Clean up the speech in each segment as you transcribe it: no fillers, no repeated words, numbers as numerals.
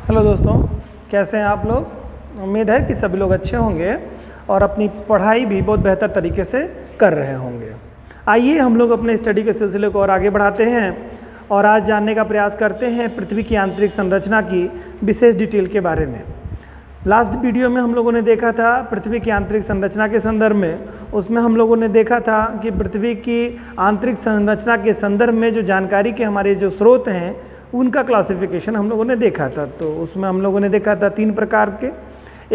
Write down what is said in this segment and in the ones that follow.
Hello दोस्तों, कैसे हैं आप लोग। उम्मीद है कि सभी लोग अच्छे होंगे और अपनी पढ़ाई भी बहुत बेहतर तरीके से कर रहे होंगे। आइए हम लोग अपने स्टडी के सिलसिले को और आगे बढ़ाते हैं और आज जानने का प्रयास करते हैं पृथ्वी की आंतरिक संरचना की विशेष डिटेल के बारे में। लास्ट वीडियो में हम लोगों ने देखा था पृथ्वी की आंतरिक संरचना के संदर्भ में, उसमें हम लोगों ने देखा था कि पृथ्वी की आंतरिक संरचना के संदर्भ में जो जानकारी के हमारे जो स्रोत हैं उनका क्लासिफिकेशन हम लोगों ने देखा था। तो उसमें हम लोगों ने देखा था 3 प्रकार के।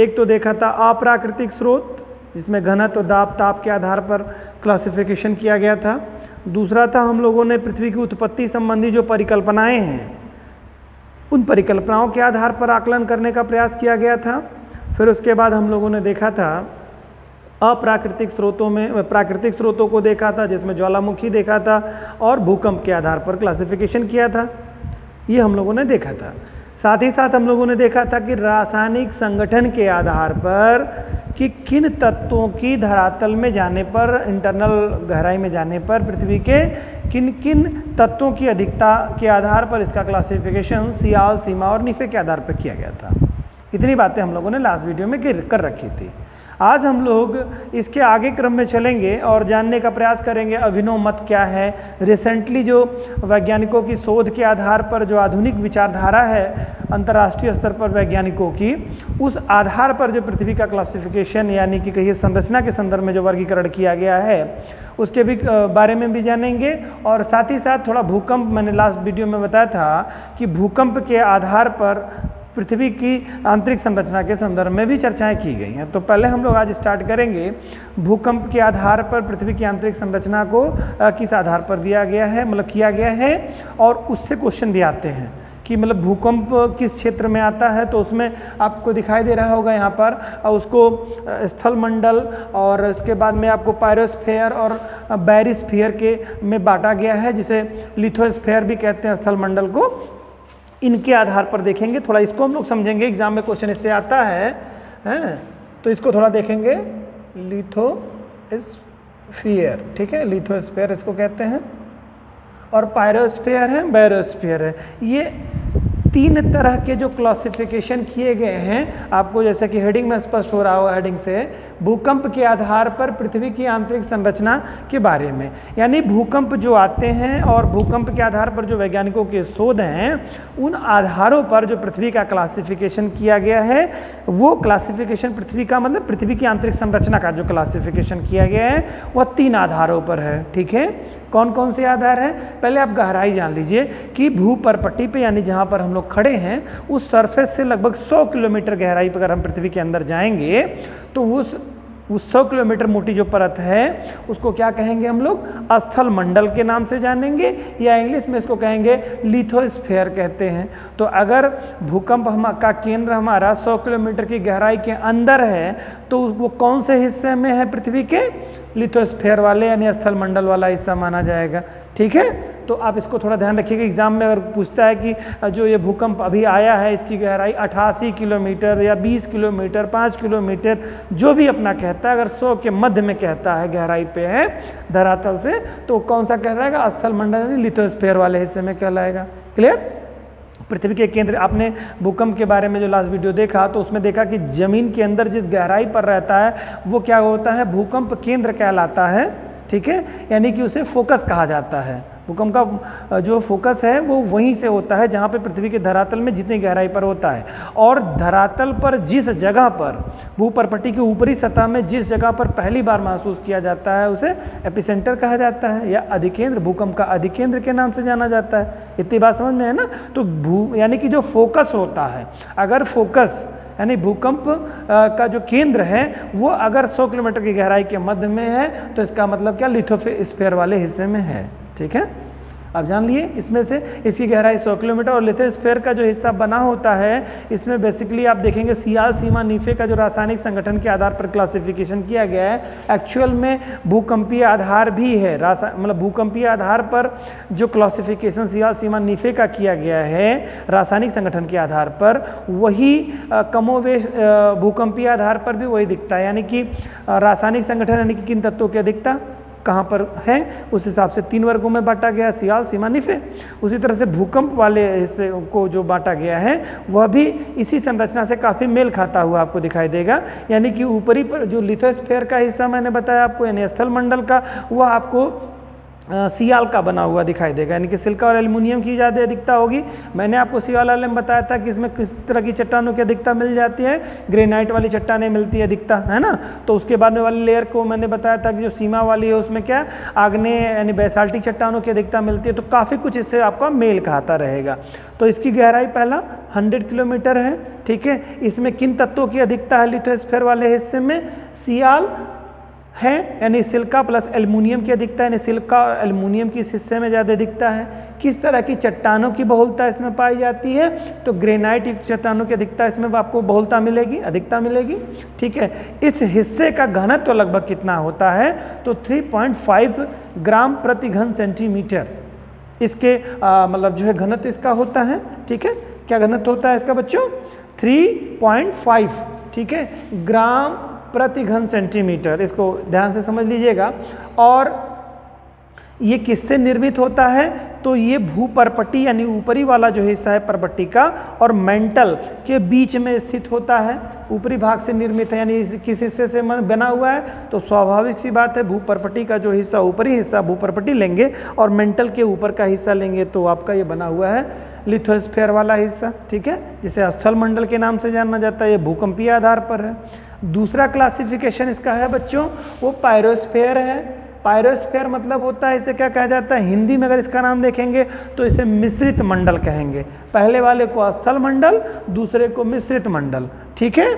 एक तो देखा था अप्राकृतिक स्रोत, जिसमें घनत्व, दाब, ताप के आधार पर क्लासिफिकेशन किया गया था। दूसरा था हम लोगों ने पृथ्वी की उत्पत्ति संबंधी जो परिकल्पनाएं हैं उन परिकल्पनाओं के आधार पर आकलन करने का प्रयास किया गया था। फिर उसके बाद हम लोगों ने देखा था अप्राकृतिक स्रोतों में प्राकृतिक स्रोतों को देखा था, जिसमें ज्वालामुखी देखा था और भूकंप के आधार पर क्लासिफिकेशन किया था। ये हम लोगों ने देखा था। साथ ही साथ हम लोगों ने देखा था कि रासायनिक संगठन के आधार पर कि किन तत्वों की धरातल में जाने पर, इंटरनल गहराई में जाने पर पृथ्वी के किन किन तत्वों की अधिकता के आधार पर इसका क्लासिफिकेशन सियाल, सीमा और निफे के आधार पर किया गया था। इतनी बातें हम लोगों ने लास्ट वीडियो में कर रखी थी। आज हम लोग इसके आगे क्रम में चलेंगे और जानने का प्रयास करेंगे अभिनव मत क्या है। रिसेंटली जो वैज्ञानिकों की शोध के आधार पर जो आधुनिक विचारधारा है अंतर्राष्ट्रीय स्तर पर वैज्ञानिकों की, उस आधार पर जो पृथ्वी का क्लासिफिकेशन यानी कि कहिए संरचना के संदर्भ में जो वर्गीकरण किया गया है उसके भी बारे में भी जानेंगे। और साथ ही साथ थोड़ा भूकंप, मैंने लास्ट वीडियो में बताया था कि भूकंप के आधार पर पृथ्वी की आंतरिक संरचना के संदर्भ में भी चर्चाएं की गई हैं। तो पहले हम लोग आज स्टार्ट करेंगे भूकंप के आधार पर पृथ्वी की आंतरिक संरचना को किस आधार पर दिया गया है, मतलब किया गया है, और उससे क्वेश्चन भी आते हैं कि मतलब भूकंप किस क्षेत्र में आता है। तो उसमें आपको दिखाई दे रहा होगा यहाँ पर, उसको स्थल मंडल और उसके बाद में आपको पायरोस्फीयर और बैरिस्फीयर के में बांटा गया है, जिसे लिथोस्फीयर भी कहते हैं स्थल मंडल को। इनके आधार पर देखेंगे, थोड़ा इसको हम लोग समझेंगे, एग्जाम में क्वेश्चन इससे आता है, तो इसको थोड़ा देखेंगे। लिथोस्फीयर, ठीक है, लिथोस्फीयर इसको कहते हैं, और पायरोस्फीयर है, बैरोस्फीयर है। ये 3 तरह के जो क्लासिफिकेशन किए गए हैं, आपको जैसे कि हेडिंग में स्पष्ट हो रहा होगा, हेडिंग से भूकंप के आधार पर पृथ्वी की आंतरिक संरचना के बारे में, यानी भूकंप जो आते हैं और भूकंप के आधार पर जो वैज्ञानिकों के शोध हैं उन आधारों पर जो पृथ्वी का क्लासिफिकेशन किया गया है, वो क्लासिफिकेशन पृथ्वी का मतलब पृथ्वी की आंतरिक संरचना का जो क्लासिफिकेशन किया गया है वह 3 आधारों पर है। ठीक है, कौन कौन से आधार हैं? पहले आप गहराई जान लीजिए कि भूपरपट्टी पे यानी जहाँ पर हम लोग खड़े हैं उस सरफेस से लगभग 100 किलोमीटर गहराई पर अगर हम पृथ्वी के अंदर जाएंगे तो उस 100 किलोमीटर मोटी जो परत है उसको क्या कहेंगे हम लोग? स्थल मंडल के नाम से जानेंगे, या इंग्लिश में इसको कहेंगे लिथोस्फीयर कहते हैं। तो अगर भूकंप का केंद्र हमारा 100 किलोमीटर की गहराई के अंदर है तो वो कौन से हिस्से में है पृथ्वी के? लिथोस्फीयर वाले यानी स्थल मंडल वाला हिस्सा माना जाएगा। ठीक है, तो आप इसको थोड़ा ध्यान रखिएगा। एग्जाम में अगर पूछता है कि जो ये भूकंप अभी आया है इसकी गहराई 88 किलोमीटर या 20 किलोमीटर, 5 किलोमीटर, जो भी अपना कहता है, अगर 100 के मध्य में कहता है गहराई पे है धरातल से, तो कौन सा कहलाएगा? स्थल मंडल यानी लिथोस्फीयर वाले हिस्से में कहलाएगा। क्लियर? पृथ्वी के केंद्र, आपने भूकंप के बारे में जो लास्ट वीडियो देखा तो उसमें देखा कि जमीन के अंदर जिस गहराई पर रहता है वो क्या होता है? भूकंप केंद्र कहलाता है। ठीक है, यानी कि उसे फोकस कहा जाता है। भूकंप का जो फोकस है वो वहीं से होता है जहाँ पे पृथ्वी के धरातल में जितनी गहराई पर होता है, और धरातल पर जिस जगह पर, भूपरपट्टी की ऊपरी सतह में जिस जगह पर पहली बार महसूस किया जाता है उसे एपिसेंटर कहा जाता है, या अधिकेंद्र, भूकंप का अधिकेंद्र के नाम से जाना जाता है। इतनी बात समझ में है ना? तो यानी कि जो फोकस होता है, अगर फोकस यानी भूकंप का जो केंद्र है वो अगर 100 किलोमीटर की गहराई के मध्य में है तो इसका मतलब क्या? लिथोस्फीयर वाले हिस्से में है। ठीक है, आप जान लिए। इसमें से इसकी गहराई 100 किलोमीटर, और लिथोस्फीयर का जो हिस्सा बना होता है इसमें बेसिकली आप देखेंगे सियाल, सीमा, निफे का जो रासायनिक संगठन के आधार पर क्लासिफिकेशन किया गया है, एक्चुअल में भूकंपीय आधार भी है। मतलब भूकंपीय आधार पर जो क्लासिफिकेशन सियाल, सीमा, निफे का किया गया है रासायनिक संगठन के आधार पर, वही कमोवेश भूकंपीय आधार पर भी वही दिखता है। यानी कि रासायनिक संगठन यानी कि किन तत्वों की अधिकता? कहाँ पर है, उस हिसाब से 3 वर्गों में बांटा गया, सियाल, सीमा, निफे। उसी तरह से भूकंप वाले हिस्से को जो बांटा गया है वह भी इसी संरचना से काफ़ी मेल खाता हुआ आपको दिखाई देगा। यानी कि ऊपरी पर जो लिथोस्फीयर का हिस्सा मैंने बताया आपको, यानी स्थल मंडल का, वह आपको सियाल का बना हुआ दिखाई देगा, यानी कि सिलिका और एल्युमिनियम की ज़्यादा अधिकता होगी। मैंने आपको सियाल वाले में बताया था कि इसमें किस तरह की चट्टानों की अधिकता मिल जाती है, ग्रेनाइट वाली चट्टानें मिलती है अधिकता, है ना। तो उसके बाद में वाली लेयर को मैंने बताया था कि जो सीमा वाली है उसमें क्या आग्नेय यानी बेसाल्टिक चट्टानों की अधिकता मिलती है। तो काफ़ी कुछ इससे आपका मेल खाता रहेगा। तो इसकी गहराई पहला 100 किलोमीटर है, ठीक है। इसमें किन तत्वों की अधिकता है लिथोस्फीयर वाले हिस्से में, सियाल है, यानी सिलिका प्लस एल्युमिनियम की अधिकता है, यानी सिलिका और एल्युमिनियम की इस हिस्से में ज़्यादा अधिकता है। किस तरह की चट्टानों की बहुलता इसमें पाई जाती है, तो ग्रेनाइट युक्त चट्टानों की अधिकता इसमें आपको बहुलता मिलेगी, अधिकता मिलेगी, ठीक है। इस हिस्से का घनत्व लगभग कितना होता है, तो 3.5 ग्राम प्रति घन सेंटीमीटर इसके मतलब जो है घनत्व इसका होता है, ठीक है। क्या घनत्व होता है इसका बच्चों, 3.5, ठीक है, ग्राम प्रति घन सेंटीमीटर। इसको ध्यान से समझ लीजिएगा। और ये किससे निर्मित होता है, तो ये भूपर्पटी यानी ऊपरी वाला जो हिस्सा है परपट्टी का और मेंटल के बीच में स्थित होता है, ऊपरी भाग से निर्मित है। यानी किस हिस्से से बना हुआ है, तो स्वाभाविक सी बात है भूपर्पटी का जो हिस्सा ऊपरी हिस्सा भूपर्पटी लेंगे और मेंटल के ऊपर का हिस्सा लेंगे, तो आपका ये बना हुआ है लिथोस्फीयर वाला हिस्सा, ठीक है, जिसे स्थल मंडल के नाम से जाना जाता है। ये भूकंपीय आधार पर है। दूसरा क्लासिफिकेशन इसका है बच्चों, वो पायरोस्फीयर है। पायरोस्फीयर मतलब होता है, इसे क्या कहा जाता है हिंदी में अगर इसका नाम देखेंगे तो इसे मिश्रित मंडल कहेंगे। पहले वाले को स्थल मंडल, दूसरे को मिश्रित मंडल, ठीक है।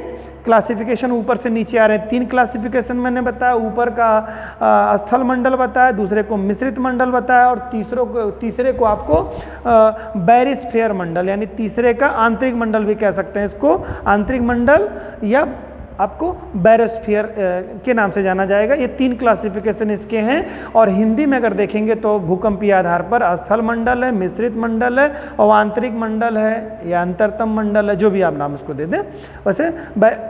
क्लासिफिकेशन ऊपर से नीचे आ रहे हैं। 3 क्लासिफिकेशन मैंने बताया, ऊपर का स्थल मंडल बताया, दूसरे को मिश्रित मंडल बताया और तीसरे को आपको बैरिस्फीयर मंडल यानी तीसरे का आंतरिक मंडल भी कह सकते हैं इसको, आंतरिक मंडल या आपको बैरोस्फीयर के नाम से जाना जाएगा। ये 3 क्लासिफिकेशन इसके हैं। और हिंदी में अगर देखेंगे तो भूकंपीय आधार पर स्थल मंडल है, मिश्रित मंडल है और आंतरिक मंडल है या अंतरतम मंडल है, जो भी आप नाम उसको दे दें। वैसे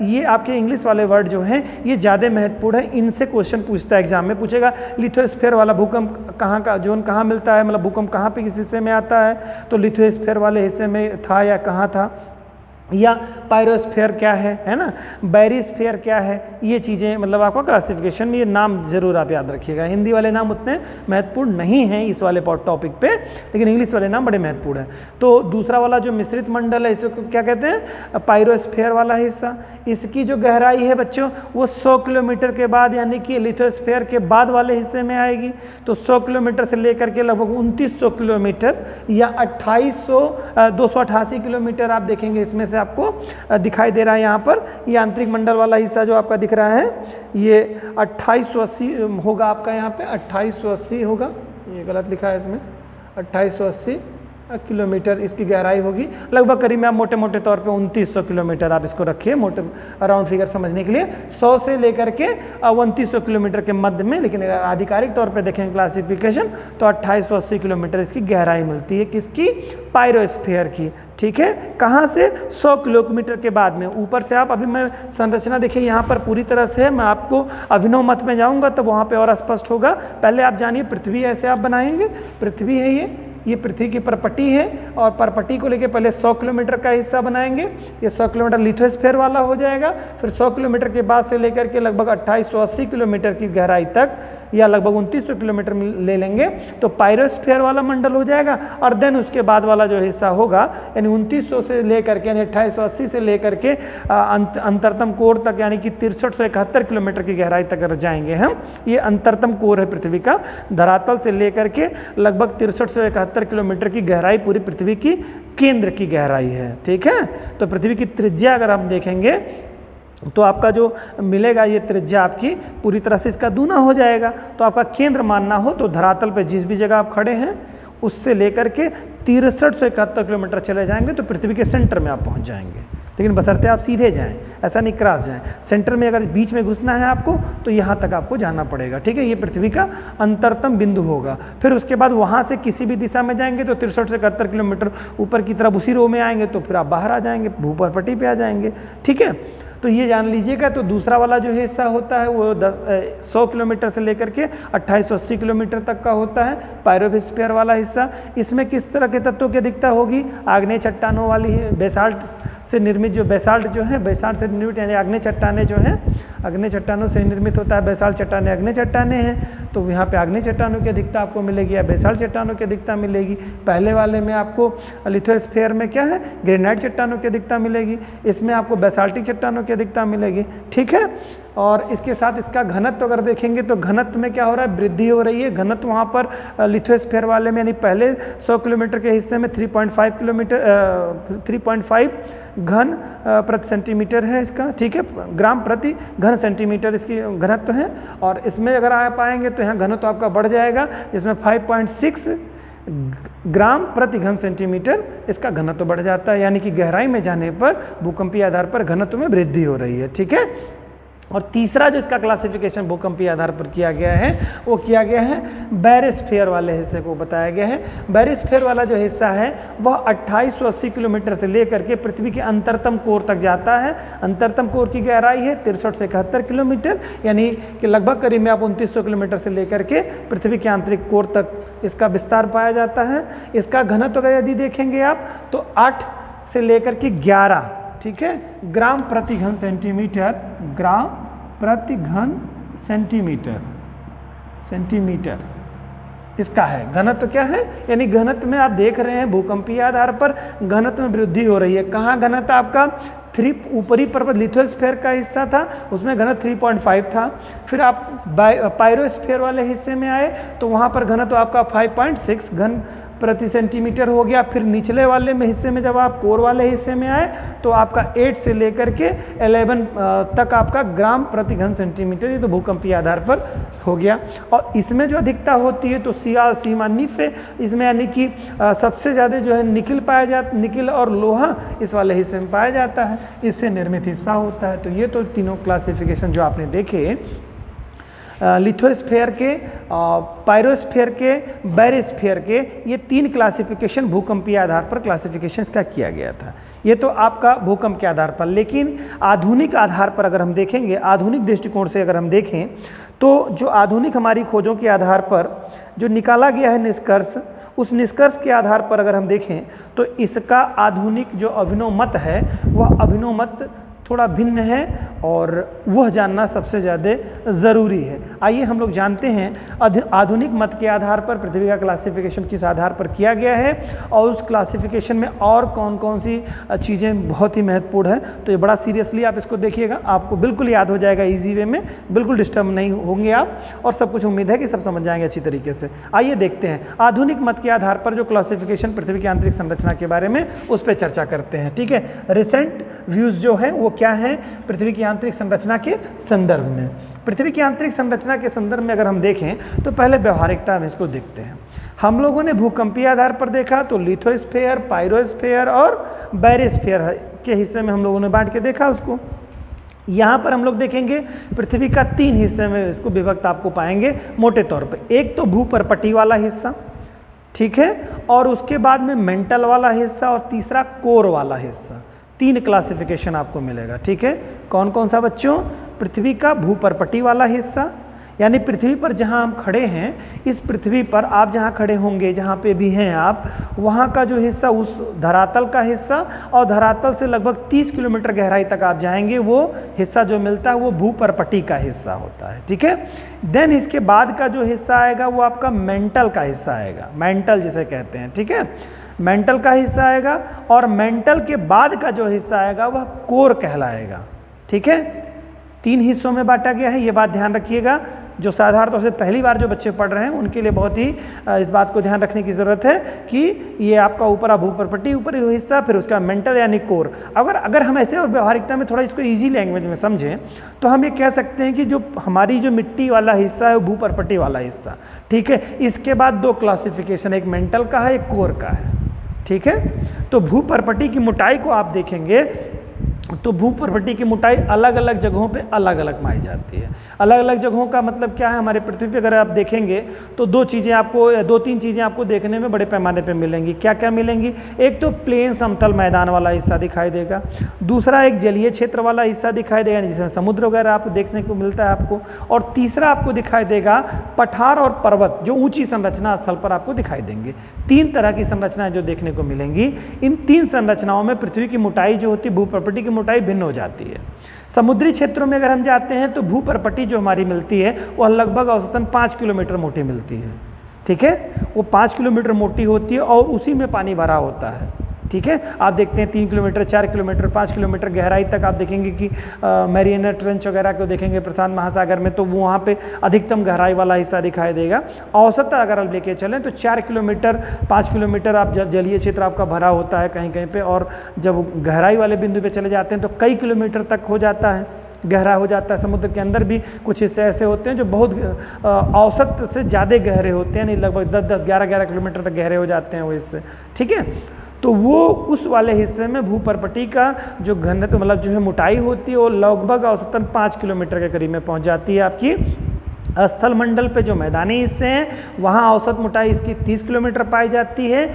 ये आपके इंग्लिश वाले वर्ड जो हैं ये ज़्यादा महत्वपूर्ण है, इनसे क्वेश्चन पूछता है एग्जाम में, पूछेगा लिथोस्फीयर वाला भूकंप कहाँ का जोन कहाँ मिलता है, मतलब भूकंप कहाँ पे किस हिस्से में आता है, तो लिथोस्फीयर वाले हिस्से में था या कहाँ था, या पायरोस्फीयर क्या है ना, बैरिस्फीयर क्या है, ये चीज़ें मतलब आपका क्लासिफिकेशन में ये नाम जरूर आप याद रखिएगा। हिंदी वाले नाम उतने महत्वपूर्ण नहीं हैं इस वाले टॉपिक पे, लेकिन इंग्लिश वाले नाम बड़े महत्वपूर्ण हैं। तो दूसरा वाला जो मिश्रित मंडल है इसको क्या कहते हैं, पायरोस्फीयर वाला हिस्सा। इसकी जो गहराई है बच्चों वो 100 किलोमीटर के बाद यानी कि लिथोस्फीयर के बाद वाले हिस्से में आएगी। तो 100 किलोमीटर से लेकर के लगभग 2900 किलोमीटर या 288 किलोमीटर आप देखेंगे इसमें से आपको दिखाई दे रहा है यहाँ पर। ये आंतरिक मंडल वाला हिस्सा जो आपका दिख रहा है ये 2880 होगा आपका, यहाँ पे 2880 होगा, ये गलत लिखा है इसमें, 2880 किलोमीटर इसकी गहराई होगी। लगभग करीब में आप मोटे मोटे तौर पे 2900 किलोमीटर आप इसको रखिए, मोटे राउंड फिगर समझने के लिए। 100 से लेकर के 2900 किलोमीटर के मध्य में, लेकिन अगर आधिकारिक तौर पे देखें क्लासिफिकेशन तो 2880 किलोमीटर इसकी गहराई मिलती है, किसकी, पायरोस्फीयर की, ठीक है। कहाँ से, 100 किलोमीटर के बाद में। ऊपर से आप अभी मैं संरचना देखिए यहाँ पर पूरी तरह से, मैं आपको अभिनव मत में जाऊँगा तब वहाँ पे और स्पष्ट होगा। पहले आप जानिए पृथ्वी ऐसे आप बनाएंगे, पृथ्वी है ये पृथ्वी की परपट्टी है और परपट्टी को लेके पहले 100 किलोमीटर का हिस्सा बनाएंगे। ये 100 किलोमीटर लिथोस्फीयर वाला हो जाएगा। फिर 100 किलोमीटर के बाद से लेकर के लगभग 2880 किलोमीटर की गहराई तक या लगभग 2900 किलोमीटर ले लेंगे तो पायरोस्फीयर वाला मंडल हो जाएगा। और देन उसके बाद वाला जो हिस्सा होगा यानी 2900 से लेकर के यानी 2880 से लेकर के अंतरतम कोर तक यानी कि 6371 किलोमीटर की गहराई तक अगर जाएंगे हम, ये अंतरतम कोर है पृथ्वी का, धरातल से लेकर के लगभग 6371 किलोमीटर की गहराई पूरी पृथ्वी की केंद्र की गहराई है, ठीक है। तो पृथ्वी की त्रिज्या अगर हम देखेंगे तो आपका जो मिलेगा ये त्रिज्या आपकी पूरी तरह से इसका दूना हो जाएगा। तो आपका केंद्र मानना हो तो धरातल पे जिस भी जगह आप खड़े हैं उससे लेकर के 6371 किलोमीटर चले जाएंगे तो पृथ्वी के सेंटर में आप पहुंच जाएंगे। लेकिन बशर्ते आप सीधे जाएं, ऐसा नहीं क्रॉस जाएं। सेंटर में अगर बीच में घुसना है आपको तो यहाँ तक आपको जाना पड़ेगा, ठीक है। ये पृथ्वी का अंतरतम बिंदु होगा। फिर उसके बाद वहाँ से किसी भी दिशा में जाएंगे तो 63 से 71 किलोमीटर ऊपर की तरफ उसी रो में आएंगे तो फिर आप बाहर आ जाएंगे, भूपर्पटी पे आ जाएंगे, ठीक है। तो ये जान लीजिएगा। तो दूसरा वाला जो हिस्सा होता है वो 100 किलोमीटर से लेकर के 2880 किलोमीटर तक का होता है पायरोस्फीयर वाला हिस्सा। इसमें किस तरह के तत्वों की अधिकता होगी? आग्नेय चट्टानों वाली बेसाल्ट से निर्मित जो बेसाल्ट जो है, बेसाल्ट से निर्मित यानी आग्नेय चट्टाने जो हैं, आग्नेय चट्टानों से निर्मित होता है। बेसाल्ट चट्टाने आग्नेय चट्टाने हैं, तो यहाँ पे आग्नेय चट्टानों की अधिकता आपको मिलेगी या बेसाल्ट चट्टानों की अधिकता मिलेगी। पहले वाले में आपको लिथोस्फीयर में क्या है, ग्रेनाइट चट्टानों की अधिकता मिलेगी, इसमें आपको बेसाल्टिक चट्टानों की अधिकता मिलेगी। ठीक है, और इसके साथ इसका घनत्व अगर देखेंगे तो घनत्व में क्या हो रहा है, वृद्धि हो रही है। घनत्व वहाँ पर लिथोस्फीयर वाले में यानी पहले 100 किलोमीटर के हिस्से में 3.5 घन प्रति सेंटीमीटर है इसका। ठीक है, ग्राम प्रति घन सेंटीमीटर इसकी घनत्व है। और इसमें अगर आप आएंगे तो यहाँ घनत्व आपका बढ़ जाएगा, इसमें 5.6 ग्राम प्रति घन सेंटीमीटर इसका घनत्व बढ़ जाता है, यानी कि गहराई में जाने पर भूकंपीय आधार पर घनत्व में वृद्धि हो रही है। ठीक है, और तीसरा जो इसका क्लासिफिकेशन भूकंपीय आधार पर किया गया है वो किया गया है बैरोस्फीयर वाले हिस्से को बताया गया है। बैरोस्फीयर वाला जो हिस्सा है वह 2880 किलोमीटर से लेकर के पृथ्वी के अंतरतम कोर तक जाता है। अंतरतम कोर की गहराई है 63 से 71 किलोमीटर, यानी कि लगभग करीब में आप 2900 किलोमीटर से लेकर के पृथ्वी के आंतरिक कोर तक इसका विस्तार पाया जाता है। इसका घनत्व अगर यदि देखेंगे आप तो 8 से लेकर के 11, ठीक है, ग्राम प्रति घन सेंटीमीटर, ग्राम प्रति घन सेंटीमीटर इसका है। घनत्व क्या है, यानी घनत्व में आप देख रहे हैं भूकंपीय आधार पर घनत्व में वृद्धि हो रही है। कहाँ घनत्व आपका 3 ऊपरी पर्वत लिथोस्फीयर का हिस्सा था उसमें घनत्व 3.5 था। फिर आप पायरोस्फीयर वाले हिस्से में आए तो वहाँ पर घनत्व आपका 5.6 घन प्रति सेंटीमीटर हो गया। फिर निचले वाले में हिस्से में जब आप कोर वाले हिस्से में आए तो आपका 8 से लेकर के 11 तक आपका ग्राम प्रति घन सेंटीमीटर, ये तो भूकंपीय आधार पर हो गया। और इसमें जो अधिकता होती है तो सीमानिफ है इसमें, यानी कि सबसे ज़्यादा जो है निकिल पाया जाता, निकिल और लोहा इस वाले हिस्से में पाया जाता है, इससे निर्मित हिस्सा होता है। तो ये तो तीनों क्लासिफिकेशन जो आपने देखे लिथोस्फीयर के, पायरोस्फीयर के, बैरोस्फीयर के, ये 3 क्लासिफिकेशन भूकंपीय आधार पर क्लासिफिकेशन का किया गया था। ये तो आपका भूकंप के आधार पर। लेकिन आधुनिक आधार पर अगर हम देखेंगे, आधुनिक दृष्टिकोण से अगर हम देखें तो जो आधुनिक हमारी खोजों के आधार पर जो निकाला गया है निष्कर्ष, उस निष्कर्ष के आधार पर अगर हम देखें तो इसका आधुनिक जो अभिनव मत है वह अभिनव मत थोड़ा भिन्न है और वह जानना सबसे ज़्यादा ज़रूरी है। आइए हम लोग जानते हैं आधुनिक मत के आधार पर पृथ्वी का क्लासिफिकेशन किस आधार पर किया गया है और उस क्लासिफिकेशन में और कौन कौन सी चीज़ें बहुत ही महत्वपूर्ण है। तो ये बड़ा सीरियसली आप इसको देखिएगा, आपको बिल्कुल याद हो जाएगा ईजी वे में, बिल्कुल डिस्टर्ब नहीं होंगे आप, और सब कुछ उम्मीद है कि सब समझ जाएंगे अच्छी तरीके से। आइए देखते हैं आधुनिक मत के आधार पर जो क्लासिफिकेशन पृथ्वी की आंतरिक संरचना के बारे में उस पर चर्चा करते हैं। ठीक है, रिसेंट व्यूज़ जो है वो क्या है पृथ्वी की आंतरिक संरचना के संदर्भ में। पृथ्वी की आंतरिक संरचना के संदर्भ में अगर हम देखें तो पहले व्यवहारिकता में इसको देखते हैं। हम लोगों ने भूकंपीय आधार पर देखा तो लिथोस्फीयर, पायरोस्फीयर और बैरोस्फीयर के हिस्से में हम लोगों ने बांट के देखा उसको। यहाँ पर हम लोग देखेंगे पृथ्वी का 3 हिस्से में इसको विभक्त आपको पाएंगे मोटे तौर पे। एक तो भूपर्पटी वाला हिस्सा, ठीक है, और उसके बाद में मेंटल वाला हिस्सा और तीसरा कोर वाला हिस्सा। 3 क्लासिफिकेशन आपको मिलेगा। ठीक है, कौन कौन सा बच्चों? पृथ्वी का भूपर्पटी वाला हिस्सा, यानी पृथ्वी पर जहां हम खड़े हैं, इस पृथ्वी पर आप जहां खड़े होंगे, जहां पे भी हैं आप, वहां का जो हिस्सा उस धरातल का हिस्सा, और धरातल से लगभग 30 किलोमीटर गहराई तक आप जाएंगे, वो हिस्सा जो मिलता है वो भूपर्पटी का हिस्सा होता है। ठीक है, देन इसके बाद का जो हिस्सा आएगा वो आपका मेंटल का हिस्सा आएगा, मेंटल जिसे कहते हैं। ठीक है, मेंटल का हिस्सा आएगा, और मेंटल के बाद का जो हिस्सा आएगा वह कोर कहलाएगा। ठीक है, 3 हिस्सों में बांटा गया है, ये बात ध्यान रखिएगा। जो साधारण तौर से पहली बार जो बच्चे पढ़ रहे हैं उनके लिए बहुत ही इस बात को ध्यान रखने की ज़रूरत है कि ये आपका ऊपरा भूपर्पटी ऊपरी हिस्सा, फिर उसका मेंटल यानी कोर। अगर हम ऐसे और व्यवहारिकता में थोड़ा इसको इजी लैंग्वेज में समझें तो हम ये कह सकते हैं कि जो हमारी जो मिट्टी वाला हिस्सा है वो भूपर्पटी वाला हिस्सा। ठीक है, इसके बाद 2 क्लासिफिकेशन, एक मेंटल का है, एक कोर का है। ठीक है, तो भूपर्पटी की मोटाई को आप देखेंगे तो भूपर्पटी की मोटाई अलग अलग जगहों पे अलग अलग पाई जाती है। अलग अलग जगहों का मतलब क्या है, हमारे पृथ्वी पे अगर आप देखेंगे तो दो तीन चीज़ें आपको देखने में बड़े पैमाने पे मिलेंगी। क्या क्या मिलेंगी? एक तो प्लेन समतल मैदान वाला हिस्सा दिखाई देगा, दूसरा एक जलीय क्षेत्र वाला हिस्सा दिखाई देगा जिसमें समुद्र वगैरह आपको देखने को मिलता है आपको, और तीसरा आपको दिखाई देगा पठार और पर्वत जो ऊँची संरचना स्थल पर आपको दिखाई देंगे। 3 तरह की संरचनाएँ जो देखने को मिलेंगी। इन 3 संरचनाओं में पृथ्वी की मोटाई जो होती है, भूपर्पटी की मोटाई भिन्न हो जाती है। समुद्री क्षेत्रों में अगर हम जाते हैं तो भूपर्पटी जो हमारी मिलती है वह लगभग औसतन 5 किलोमीटर मोटी मिलती है। ठीक है, वो 5 किलोमीटर मोटी होती है और उसी में पानी भरा होता है। ठीक है, आप देखते हैं 3 किलोमीटर, 4 किलोमीटर, 5 किलोमीटर गहराई तक आप देखेंगे कि मैरियाना ट्रेंच वगैरह को देखेंगे प्रशांत महासागर में, तो वो वहाँ पे अधिकतम गहराई वाला हिस्सा दिखाई देगा। औसत अगर आप लेके चलें तो 4 किलोमीटर, 5 किलोमीटर आप जलीय क्षेत्र आपका भरा होता है कहीं कहीं पे, और जब गहराई वाले बिंदु पे चले जाते हैं तो कई किलोमीटर तक हो जाता है, गहरा हो जाता है। समुद्र के अंदर भी कुछ हिस्से ऐसे होते हैं जो बहुत औसत से ज़्यादा गहरे होते हैं, नहीं लगभग 10-10, 11-11 किलोमीटर तक गहरे हो जाते हैं वो हिस्से। ठीक है, तो वो उस वाले हिस्से में भूपर्पटी का जो घनत्व मतलब जो है मोटाई होती है वो लगभग औसतन 5 किलोमीटर के करीब में पहुंच जाती है। आपकी स्थल मंडल पे जो मैदानी हिस्से हैं वहाँ औसत मोटाई इसकी 30 किलोमीटर पाई जाती है।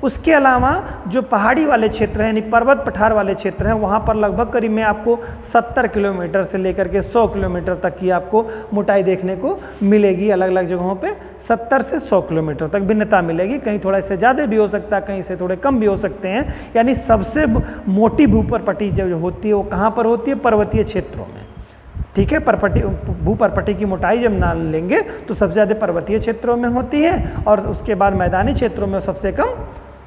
उसके अलावा जो पहाड़ी वाले क्षेत्र हैं यानी पर्वत पठार वाले क्षेत्र हैं वहाँ पर लगभग करीब में आपको 70 किलोमीटर से लेकर के 100 किलोमीटर तक की आपको मोटाई देखने को मिलेगी। अलग अलग जगहों पे 70 से 100 किलोमीटर तक भिन्नता मिलेगी, कहीं थोड़ा इससे ज़्यादा भी हो सकता है, कहीं से थोड़े कम भी हो सकते हैं। यानी सबसे मोटी भूपर्पटी जो होती है वो कहाँ पर होती है? पर्वतीय क्षेत्रों में। ठीक है, भूपर्पटी की मोटाई जब मान लेंगे तो सबसे ज़्यादा पर्वतीय क्षेत्रों में होती है और उसके बाद मैदानी क्षेत्रों में सबसे कम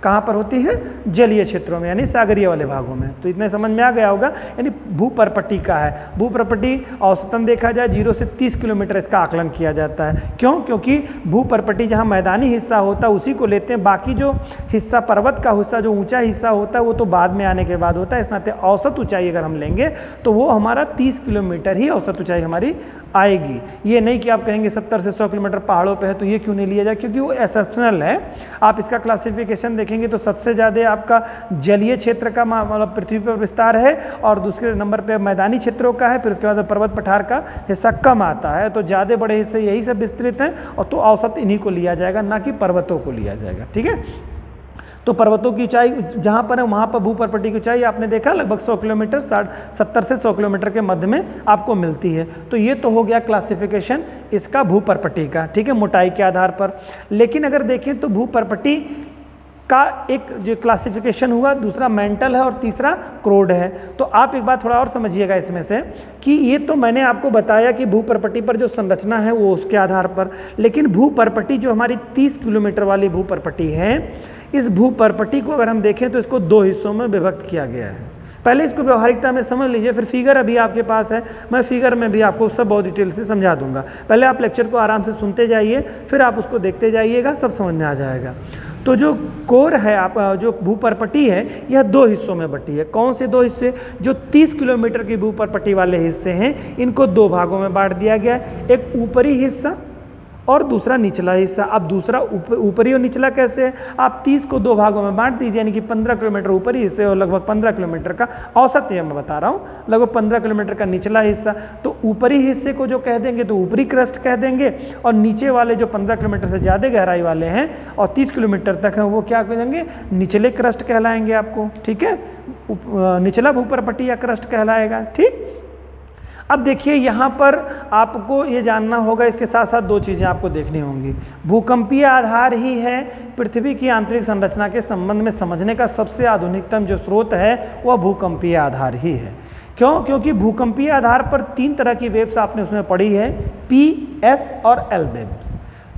कहाँ पर होती है? जलीय क्षेत्रों में यानी सागरीय वाले भागों में। तो इतने समझ में आ गया होगा। यानी भूपर्पटी का है, भूपर्पटी औसतन देखा जाए 0 से 30 किलोमीटर इसका आकलन किया जाता है। क्यों? क्योंकि भूपर्पटी जहाँ मैदानी हिस्सा होता है उसी को लेते हैं, बाकी जो हिस्सा पर्वत का हिस्सा जो ऊंचा हिस्सा होता है वो तो बाद में आने के बाद होता है। इस नाते औसत ऊंचाई अगर हम लेंगे तो वो हमारा 30 किलोमीटर ही औसत ऊंचाई हमारी आएगी। ये नहीं कि आप कहेंगे 70 से 100 किलोमीटर पहाड़ों पे है तो ये क्यों नहीं लिया जाए, क्योंकि वो एक्सेप्शनल है। आप इसका क्लासिफिकेशन देखेंगे तो सबसे ज़्यादा आपका जलीय क्षेत्र का मतलब पृथ्वी पर विस्तार है और दूसरे नंबर पे मैदानी क्षेत्रों का है, फिर उसके बाद पर्वत पठार का हिस्सा कम आता है। तो ज़्यादा बड़े हिस्से यही सब विस्तृत हैं और तो औसत इन्हीं को लिया जाएगा, ना कि पर्वतों को लिया जाएगा। ठीक है, तो पर्वतों की ऊंचाई जहाँ पर है वहाँ पर भूपर्पटी की ऊंचाई आपने देखा लगभग 100 किलोमीटर 70 से 100 किलोमीटर के मध्य में आपको मिलती है। तो ये तो हो गया क्लासिफिकेशन इसका भूपर्पटी का। ठीक है, मोटाई के आधार पर। लेकिन अगर देखें तो भूपर्पटी का एक जो क्लासिफिकेशन हुआ, दूसरा मेंटल है और तीसरा क्रोड है। तो आप एक बात थोड़ा और समझिएगा इसमें से कि ये तो मैंने आपको बताया कि भूपर्पटी पर जो संरचना है वो उसके आधार पर, लेकिन भूपर्पटी जो हमारी 30 किलोमीटर वाली भूपर्पटी है, इस भूपर्पटी को अगर हम देखें तो इसको 2 हिस्सों में विभक्त किया गया है। पहले इसको व्यवहारिकता में समझ लीजिए, फिर फिगर अभी आपके पास है, मैं फिगर में भी आपको सब बहुत डिटेल से समझा दूंगा। पहले आप लेक्चर को आराम से सुनते जाइए, फिर आप उसको देखते जाइएगा, सब समझ में आ जाएगा। तो जो कोर है आप जो भूपर्पटी है यह 2 हिस्सों में बटी है। कौन से 2 हिस्से? जो 30 किलोमीटर की भूपर्पटी वाले हिस्से हैं इनको 2 भागों में बांट दिया गया, एक ऊपरी हिस्सा और दूसरा निचला हिस्सा। अब दूसरा ऊपरी और निचला कैसे है? आप 30 को 2 भागों में बांट दीजिए, यानी कि 15 किलोमीटर ऊपरी हिस्से और लगभग 15 किलोमीटर का औसत ये मैं बता रहा हूँ, लगभग 15 किलोमीटर का निचला हिस्सा। तो ऊपरी हिस्से को जो कह देंगे तो ऊपरी क्रस्ट कह देंगे, और नीचे वाले जो 15 किलोमीटर से ज़्यादा गहराई वाले हैं और 30 किलोमीटर तक हैं वो क्या कहेंगे? निचले क्रस्ट कहलाएंगे आपको। ठीक है, निचला भूपर्पटी या क्रस्ट कहलाएगा। ठीक, अब देखिए यहाँ पर आपको ये जानना होगा, इसके साथ साथ 2 चीज़ें आपको देखनी होंगी। भूकंपीय आधार ही है पृथ्वी की आंतरिक संरचना के संबंध में समझने का सबसे आधुनिकतम जो स्रोत है वह भूकंपीय आधार ही है। क्यों? क्योंकि भूकंपीय आधार पर 3 तरह की वेव्स आपने उसमें पढ़ी है, P, S और L वेव्स।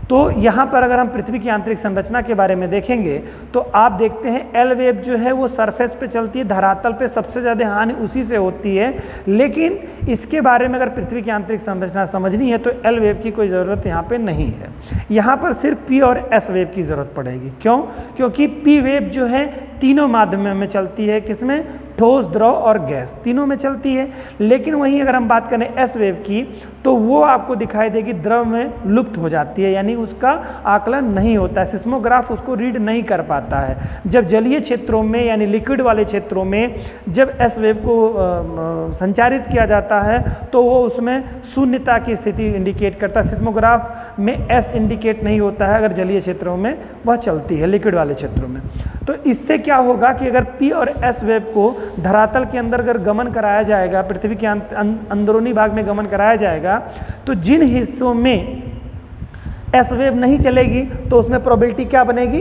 तो यहाँ पर अगर हम पृथ्वी की आंतरिक संरचना के बारे में देखेंगे तो आप देखते हैं एल वेव जो है वो सरफेस पे चलती है, धरातल पे सबसे ज़्यादा हानि उसी से होती है। लेकिन इसके बारे में अगर पृथ्वी की आंतरिक संरचना समझनी है तो एल वेव की कोई ज़रूरत यहाँ पे नहीं है। यहाँ पर सिर्फ पी और एस वेव की ज़रूरत पड़ेगी। क्यों? क्योंकि पी वेव जो है तीनों माध्यमों में चलती है। किसमें? ठोस, द्रव और गैस तीनों में चलती है। लेकिन वहीं अगर हम बात करें एस वेव की तो वो आपको दिखाई देगी द्रव में लुप्त हो जाती है, यानी उसका आकलन नहीं होता है, सिस्मोग्राफ उसको रीड नहीं कर पाता है। जब जलीय क्षेत्रों में यानी लिक्विड वाले क्षेत्रों में जब एस वेव को संचारित किया जाता है तो वो उसमें शून्यता की स्थिति इंडिकेट करता है। सिस्मोग्राफ में एस इंडिकेट नहीं होता है अगर जलीय क्षेत्रों में वह चलती है, लिक्विड वाले क्षेत्रों में। तो इससे क्या होगा कि अगर पी और एस वेव को धरातल के अंदर अगर गमन कराया जाएगा, पृथ्वी के अंदरूनी भाग में गमन कराया जाएगा, तो जिन हिस्सों में एस वेव नहीं चलेगी तो उसमें प्रोबेबिलिटी क्या बनेगी,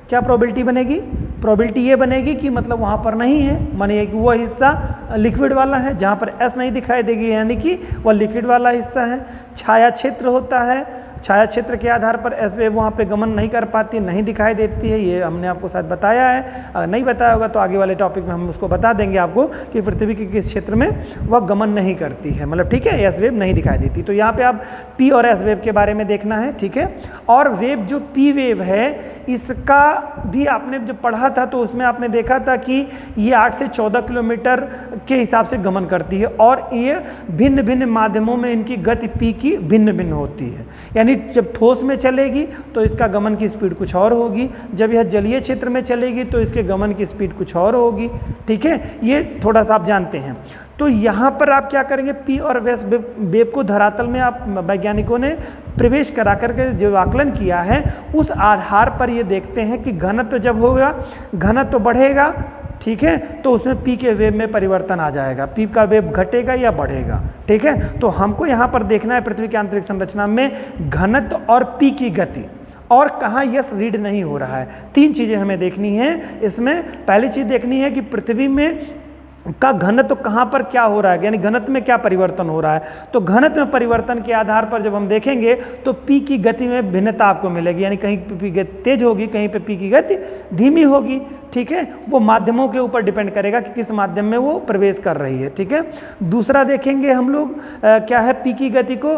क्या प्रोबेबिलिटी बनेगी? प्रोबेबिलिटी ये बनेगी कि मतलब वहाँ पर नहीं है, मानिए कि वो हिस्सा लिक्विड वाला है जहाँ पर एस नहीं दिखाई देगी, यानी कि वह लिक्विड वाला हिस्सा है। छाया क्षेत्र होता है, छाया क्षेत्र के आधार पर एस वेव वहाँ पे गमन नहीं कर पाती, नहीं दिखाई देती है, ये हमने आपको शायद बताया है। अगर नहीं बताया होगा तो आगे वाले टॉपिक में हम उसको बता देंगे आपको कि पृथ्वी के किस क्षेत्र में वह गमन नहीं करती है, मतलब ठीक है, एस वेव नहीं दिखाई देती। तो यहाँ पे आप पी और एस वेव के बारे में देखना है, ठीक है। और वेव जो पी वेव है इसका भी आपने जब पढ़ा था तो उसमें आपने देखा था कि ये 8 से 14 किलोमीटर के हिसाब से गमन करती है और ये भिन्न भिन्न माध्यमों में इनकी गति पी की भिन्न भिन्न होती है। यानी जब ठोस में चलेगी तो इसका गमन की स्पीड कुछ और होगी, जब यह जलीय क्षेत्र में चलेगी तो इसके गमन की स्पीड कुछ और होगी, ठीक है। ये थोड़ा सा आप जानते हैं। तो यहाँ पर आप क्या करेंगे, पी और एस वेव को धरातल में आप वैज्ञानिकों ने प्रवेश करा करके जो आकलन किया है उस आधार पर ये देखते हैं कि घनत्व जब होगा, घनत्व बढ़ेगा, ठीक है, तो उसमें पी के वेव में परिवर्तन आ जाएगा, पी का वेव घटेगा या बढ़ेगा, ठीक है। तो हमको यहाँ पर देखना है पृथ्वी की आंतरिक संरचना में घनत्व और पी की गति और कहाँ यस रीड नहीं हो रहा है। 3 चीज़ें हमें देखनी है इसमें। पहली चीज़ देखनी है कि पृथ्वी में का घनत्व कहाँ पर क्या हो रहा है, यानी घनत्व में क्या परिवर्तन हो रहा है। तो घनत्व में परिवर्तन के आधार पर जब हम देखेंगे तो पी की गति में भिन्नता आपको मिलेगी, यानी कहीं पे पी गति तेज होगी, कहीं पे पी की गति धीमी होगी, ठीक है। वो माध्यमों के ऊपर डिपेंड करेगा कि किस माध्यम में वो प्रवेश कर रही है, ठीक है। दूसरा देखेंगे हम लोग क्या है, पी की गति को,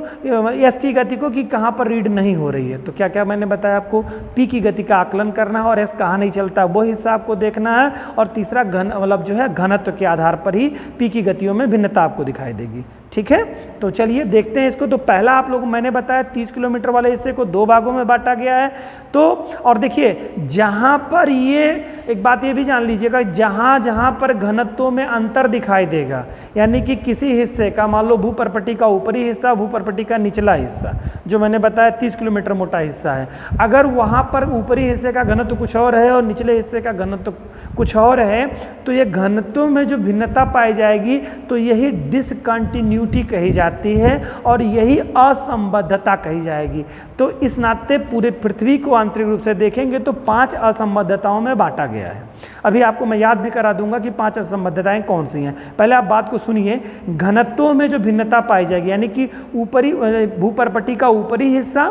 एस की गति को कि कहाँ पर रीड नहीं हो रही है। तो क्या क्या मैंने बताया आपको, पी की गति का आकलन करना है और एस कहाँ नहीं चलता वो हिस्सा आपको देखना है। और तीसरा मतलब जो है घनत्व के आधार पर ही पी की गतियों में भिन्नता आपको दिखाई देगी, ठीक है। तो चलिए देखते हैं इसको। तो पहला आप लोगों मैंने बताया 30 किलोमीटर वाले हिस्से को 2 भागों में बांटा गया है। तो और देखिए जहाँ पर ये एक बात ये भी जान लीजिएगा, जहाँ जहाँ पर घनत्वों में अंतर दिखाई देगा, यानी कि किसी हिस्से का मान लो भूपर्पटी का ऊपरी हिस्सा, भूपर्पटी का निचला हिस्सा, जो मैंने बताया 30 किलोमीटर मोटा हिस्सा है, अगर वहाँ पर ऊपरी हिस्से का घनत्व कुछ और है और निचले हिस्से का घनत्व कुछ और है, तो ये घनत्वों में जो भिन्नता पाई जाएगी तो यही डिसकंटिन्यूटी कही जाती है और यही असंबद्धता कही जाएगी। तो इस नाते पूरे पृथ्वी को आंतरिक रूप से देखेंगे तो 5 असंबद्धताओं में बांटा गया है। अभी आपको मैं याद भी करा दूंगा कि 5 असंबद्धताएं कौन सी हैं। पहले आप बात को सुनिए, घनत्वों में जो भिन्नता पाई जाएगी, यानी कि ऊपरी भूपर्पटी का ऊपरी हिस्सा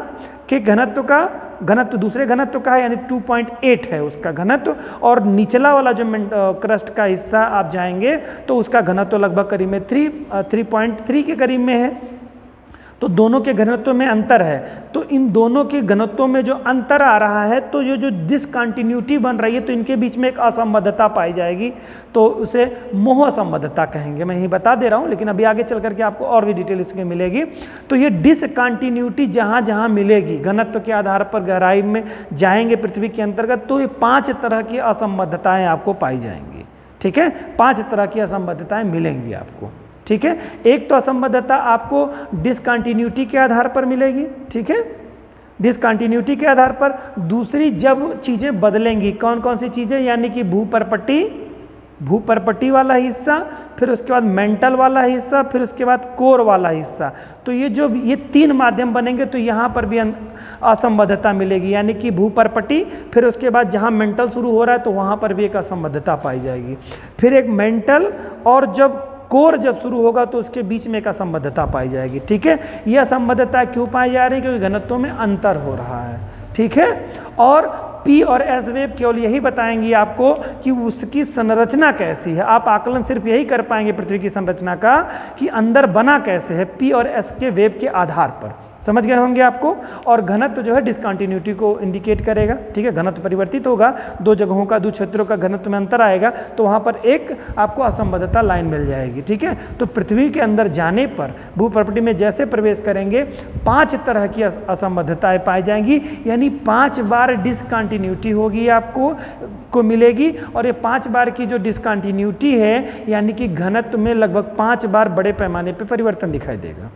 के घनत्व दूसरे घनत्व का है, यानी 2.8 है उसका घनत्व, और निचला वाला जो क्रस्ट का हिस्सा आप जाएंगे तो उसका घनत्व लगभग करीब में 3.3 के करीब में है। तो दोनों के घनत्व में अंतर है। तो इन दोनों के घनत्वों में जो अंतर आ रहा है तो ये जो डिसकंटिन्यूटी बन रही है तो इनके बीच में एक असंबद्धता पाई जाएगी, तो उसे मोह असंबद्धता कहेंगे। मैं यही बता दे रहा हूँ, लेकिन अभी आगे चल करके आपको और भी डिटेल इसमें मिलेगी। तो ये डिसकंटिन्यूटी जहाँ जहाँ मिलेगी घनत्व के आधार पर गहराई में जाएंगे पृथ्वी के अंतर्गत, तो ये 5 तरह की असंबद्धताएँ आपको पाई जाएंगी, ठीक है। 5 तरह की असंबद्धताएँ मिलेंगी आपको, ठीक है। एक तो असंबद्धता आपको डिसकंटिन्यूटी के आधार पर मिलेगी, ठीक है, डिसकंटिन्यूटी के आधार पर। दूसरी, जब चीज़ें बदलेंगी, कौन कौन सी चीज़ें, यानी कि भूपर्पटी वाला हिस्सा, फिर उसके बाद मेंटल वाला हिस्सा, फिर उसके बाद कोर वाला हिस्सा। तो ये 3 माध्यम बनेंगे तो यहाँ पर भी असंबद्धता मिलेगी, यानी कि भूपर्पटी, फिर उसके बाद जहाँ मेंटल शुरू हो रहा है तो वहाँ पर भी एक असंबद्धता पाई जाएगी। फिर एक मेंटल और जब कोर जब शुरू होगा तो उसके बीच में एक असंबद्धता पाई जाएगी, ठीक है। यह असंबद्धता क्यों पाई जा रही है? क्योंकि घनत्वों में अंतर हो रहा है, ठीक है। और पी और एस वेव केवल यही बताएंगी आपको कि उसकी संरचना कैसी है। आप आकलन सिर्फ यही कर पाएंगे पृथ्वी की संरचना का कि अंदर बना कैसे है, पी और एस के वेव के आधार पर, समझ गए होंगे आपको। और घनत्व जो है डिसकंटिन्यूटी को इंडिकेट करेगा, ठीक है। घनत्व परिवर्तित होगा, दो जगहों का, दो क्षेत्रों का घनत्व में अंतर आएगा, तो वहाँ पर एक आपको असंबद्धता लाइन मिल जाएगी, ठीक है। तो पृथ्वी के अंदर जाने पर भूपर्पटी में जैसे प्रवेश करेंगे 5 तरह की असंबद्धताएं पाई जाएंगी, यानी 5 बार डिसकंटिन्यूटी होगी आपको मिलेगी। और ये 5 बार की जो डिसकंटिन्यूटी है यानी कि घनत्व में लगभग 5 बार बड़े पैमाने पर परिवर्तन दिखाई देगा।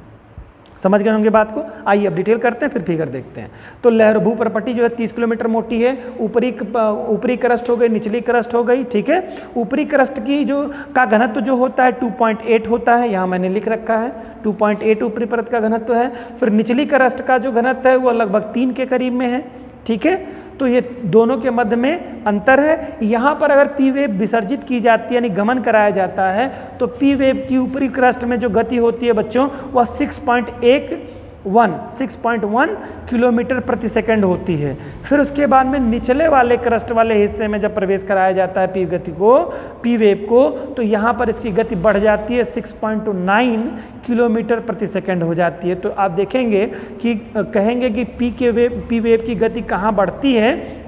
समझ गए होंगे बात को। आइए अब डिटेल करते हैं, फिर फिगर देखते हैं। तो लहर भूपर्पटी जो है 30 किलोमीटर मोटी है। ऊपरी क्रस्ट हो गई, निचली क्रस्ट हो गई, ठीक है। ऊपरी क्रस्ट की जो का घनत्व जो होता है 2.8 होता है, यहाँ मैंने लिख रखा है 2.8 ऊपरी परत का घनत्व है। फिर निचली क्रस्ट का जो घनत्व है वो लगभग 3 के करीब में है, ठीक है। तो ये दोनों के मध्य में अंतर है। यहाँ पर अगर पी वेव विसर्जित की जाती है यानी गमन कराया जाता है तो पी वेव की ऊपरी क्रस्ट में जो गति होती है बच्चों वह 6.1 किलोमीटर प्रति सेकंड होती है। फिर उसके बाद में निचले वाले क्रस्ट वाले हिस्से में जब प्रवेश कराया जाता है पी वेव को, तो यहाँ पर इसकी गति बढ़ जाती है 6.9 किलोमीटर प्रति सेकंड हो जाती है। तो आप देखेंगे कि कहेंगे कि पी वेव की गति कहाँ बढ़ती है,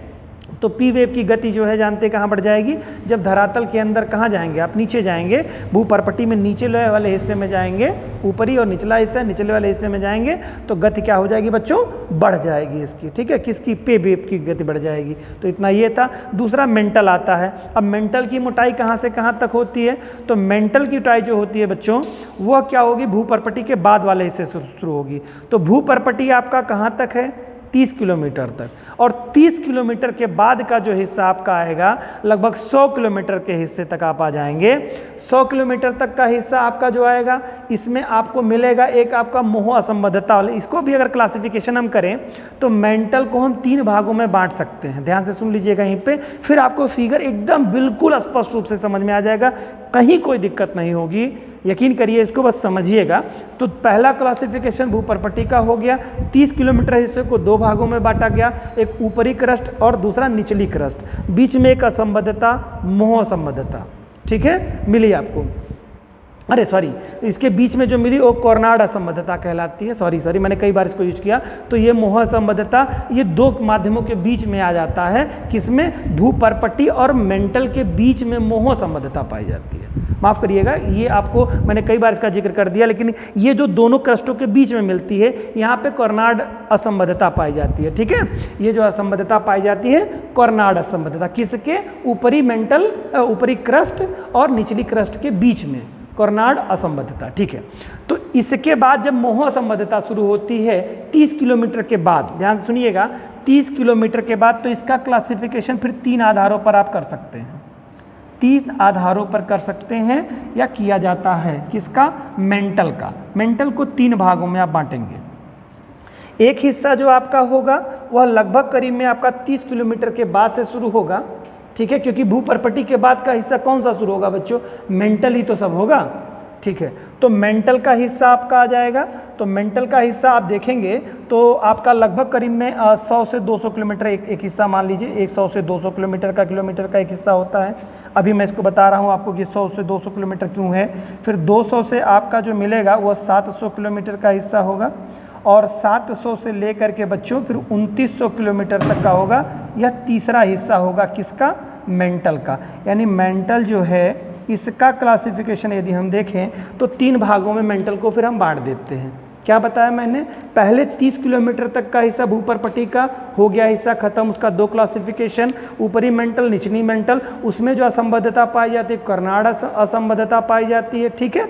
तो पी वेव की गति जो है जानते कहाँ बढ़ जाएगी, जब धरातल के अंदर कहाँ जाएंगे आप, नीचे जाएंगे, भूपर्पटी में नीचे वाले हिस्से में जाएंगे, ऊपरी और निचला हिस्सा, निचले वाले हिस्से में जाएंगे तो गति क्या हो जाएगी बच्चों, बढ़ जाएगी इसकी, ठीक है। किसकी, पी वेव की गति बढ़ जाएगी। तो इतना ये था। दूसरा मेंटल आता है। अब मेंटल की मोटाई कहाँ से कहाँ तक होती है, तो मेंटल की मोटाई जो होती है बच्चों वह क्या होगी, भूपर्पटी के बाद वाले हिस्से से शुरू होगी। तो भूपर्पटी आपका कहाँ तक है, 30 किलोमीटर तक। और 30 किलोमीटर के बाद का जो हिस्सा आपका आएगा लगभग 100 किलोमीटर के हिस्से तक आप आ जाएंगे। 100 किलोमीटर तक का हिस्सा आपका जो आएगा इसमें आपको मिलेगा एक आपका मोह असंबद्धता वाले। इसको भी अगर क्लासिफिकेशन हम करें तो मेंटल को हम 3 भागों में बांट सकते हैं। ध्यान से सुन लीजिएगा यहीं पे, फिर आपको फिगर एकदम बिल्कुल स्पष्ट रूप से समझ में आ जाएगा, कहीं कोई दिक्कत नहीं होगी, यकीन करिए, इसको बस समझिएगा। तो पहला क्लासिफिकेशन भूपर्पटी का हो गया। 30 किलोमीटर हिस्से को 2 भागों में बांटा गया, एक ऊपरी क्रस्ट और दूसरा निचली क्रस्ट। बीच में एक असंबद्धता, मोह असंबद्धता, ठीक है, मिली आपको। अरे सॉरी, इसके बीच में जो मिली वो कॉर्नाड असंबद्धता कहलाती है। सॉरी मैंने कई बार इसको यूज किया। तो ये मोह असंबद्धता ये 2 माध्यमों के बीच में आ जाता है, किसमें, भूपर्पटी और मेंटल के बीच में मोह असंबद्धता पाई जाती है। माफ़ करिएगा, ये आपको मैंने कई बार इसका जिक्र कर दिया, लेकिन ये जो दोनों क्रस्टों के बीच में मिलती है यहाँ पे कॉर्नाड असंबद्धता पाई जाती है, ठीक है। ये जो असंबद्धता पाई जाती है कॉर्नाड असंबद्धता, किसके, ऊपरी क्रस्ट और निचली क्रस्ट के बीच में कॉर्नाड असंबद्धता, ठीक है। तो इसके बाद जब मोह असंबद्धता शुरू होती है 30 किलोमीटर के बाद, ध्यान से सुनिएगा, 30 किलोमीटर के बाद, तो इसका क्लासिफिकेशन फिर 3 आधारों पर आप कर सकते हैं। 3 आधारों पर कर सकते हैं या किया जाता है। किसका, मेंटल का। मेंटल को 3 भागों में आप बांटेंगे। एक हिस्सा जो आपका होगा वह लगभग करीब में आपका 30 किलोमीटर के बाद से शुरू होगा, ठीक है, क्योंकि भूपर्पटी के बाद का हिस्सा कौन सा शुरू होगा बच्चों, मेंटल ही तो सब होगा, ठीक है। तो मेंटल का हिस्सा आपका आ जाएगा। तो मेंटल का हिस्सा आप देखेंगे तो आपका लगभग करीब में 100 से 200 किलोमीटर एक हिस्सा मान लीजिए, 100 से 200 किलोमीटर का एक हिस्सा होता है। अभी मैं इसको बता रहा हूँ आपको कि 100 से 200 किलोमीटर क्यों है। फिर 200 से आपका जो मिलेगा वह 700 किलोमीटर का हिस्सा होगा, और 700 से लेकर के बच्चों फिर 2900 किलोमीटर तक का होगा। यह तीसरा हिस्सा होगा किसका, मेंटल का। यानी मेंटल जो है इसका क्लासिफिकेशन यदि हम देखें तो 3 भागों में मेंटल को फिर हम बांट देते हैं। क्या बताया मैंने, पहले 30 किलोमीटर तक का हिस्सा भूपर्पटी का हो गया हिस्सा खत्म, उसका 2 क्लासिफिकेशन, ऊपरी मेंटल, निचली मेंटल। उसमें जो असंबद्धता पाई जाती है कॉर्नाड असंबद्धता पाई जाती है, ठीक है।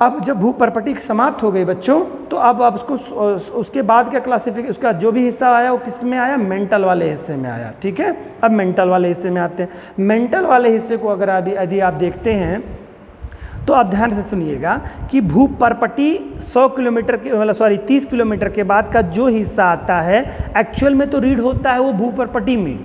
अब जब भूपर्पटी समाप्त हो गई बच्चों, तो अब आप उसके बाद क्या क्लासिफिकेशन, उसका जो भी हिस्सा आया वो किस में आया, मेंटल वाले हिस्से में आया, ठीक है। अब मेंटल वाले हिस्से में आते हैं। मेंटल वाले हिस्से को अगर यदि आप देखते हैं तो आप ध्यान से सुनिएगा कि भूपर्पटी 100 किलोमीटर के, मतलब सॉरी 30 किलोमीटर के बाद का जो हिस्सा आता है एक्चुअल में तो रीड होता है वो भूपर्पटी में,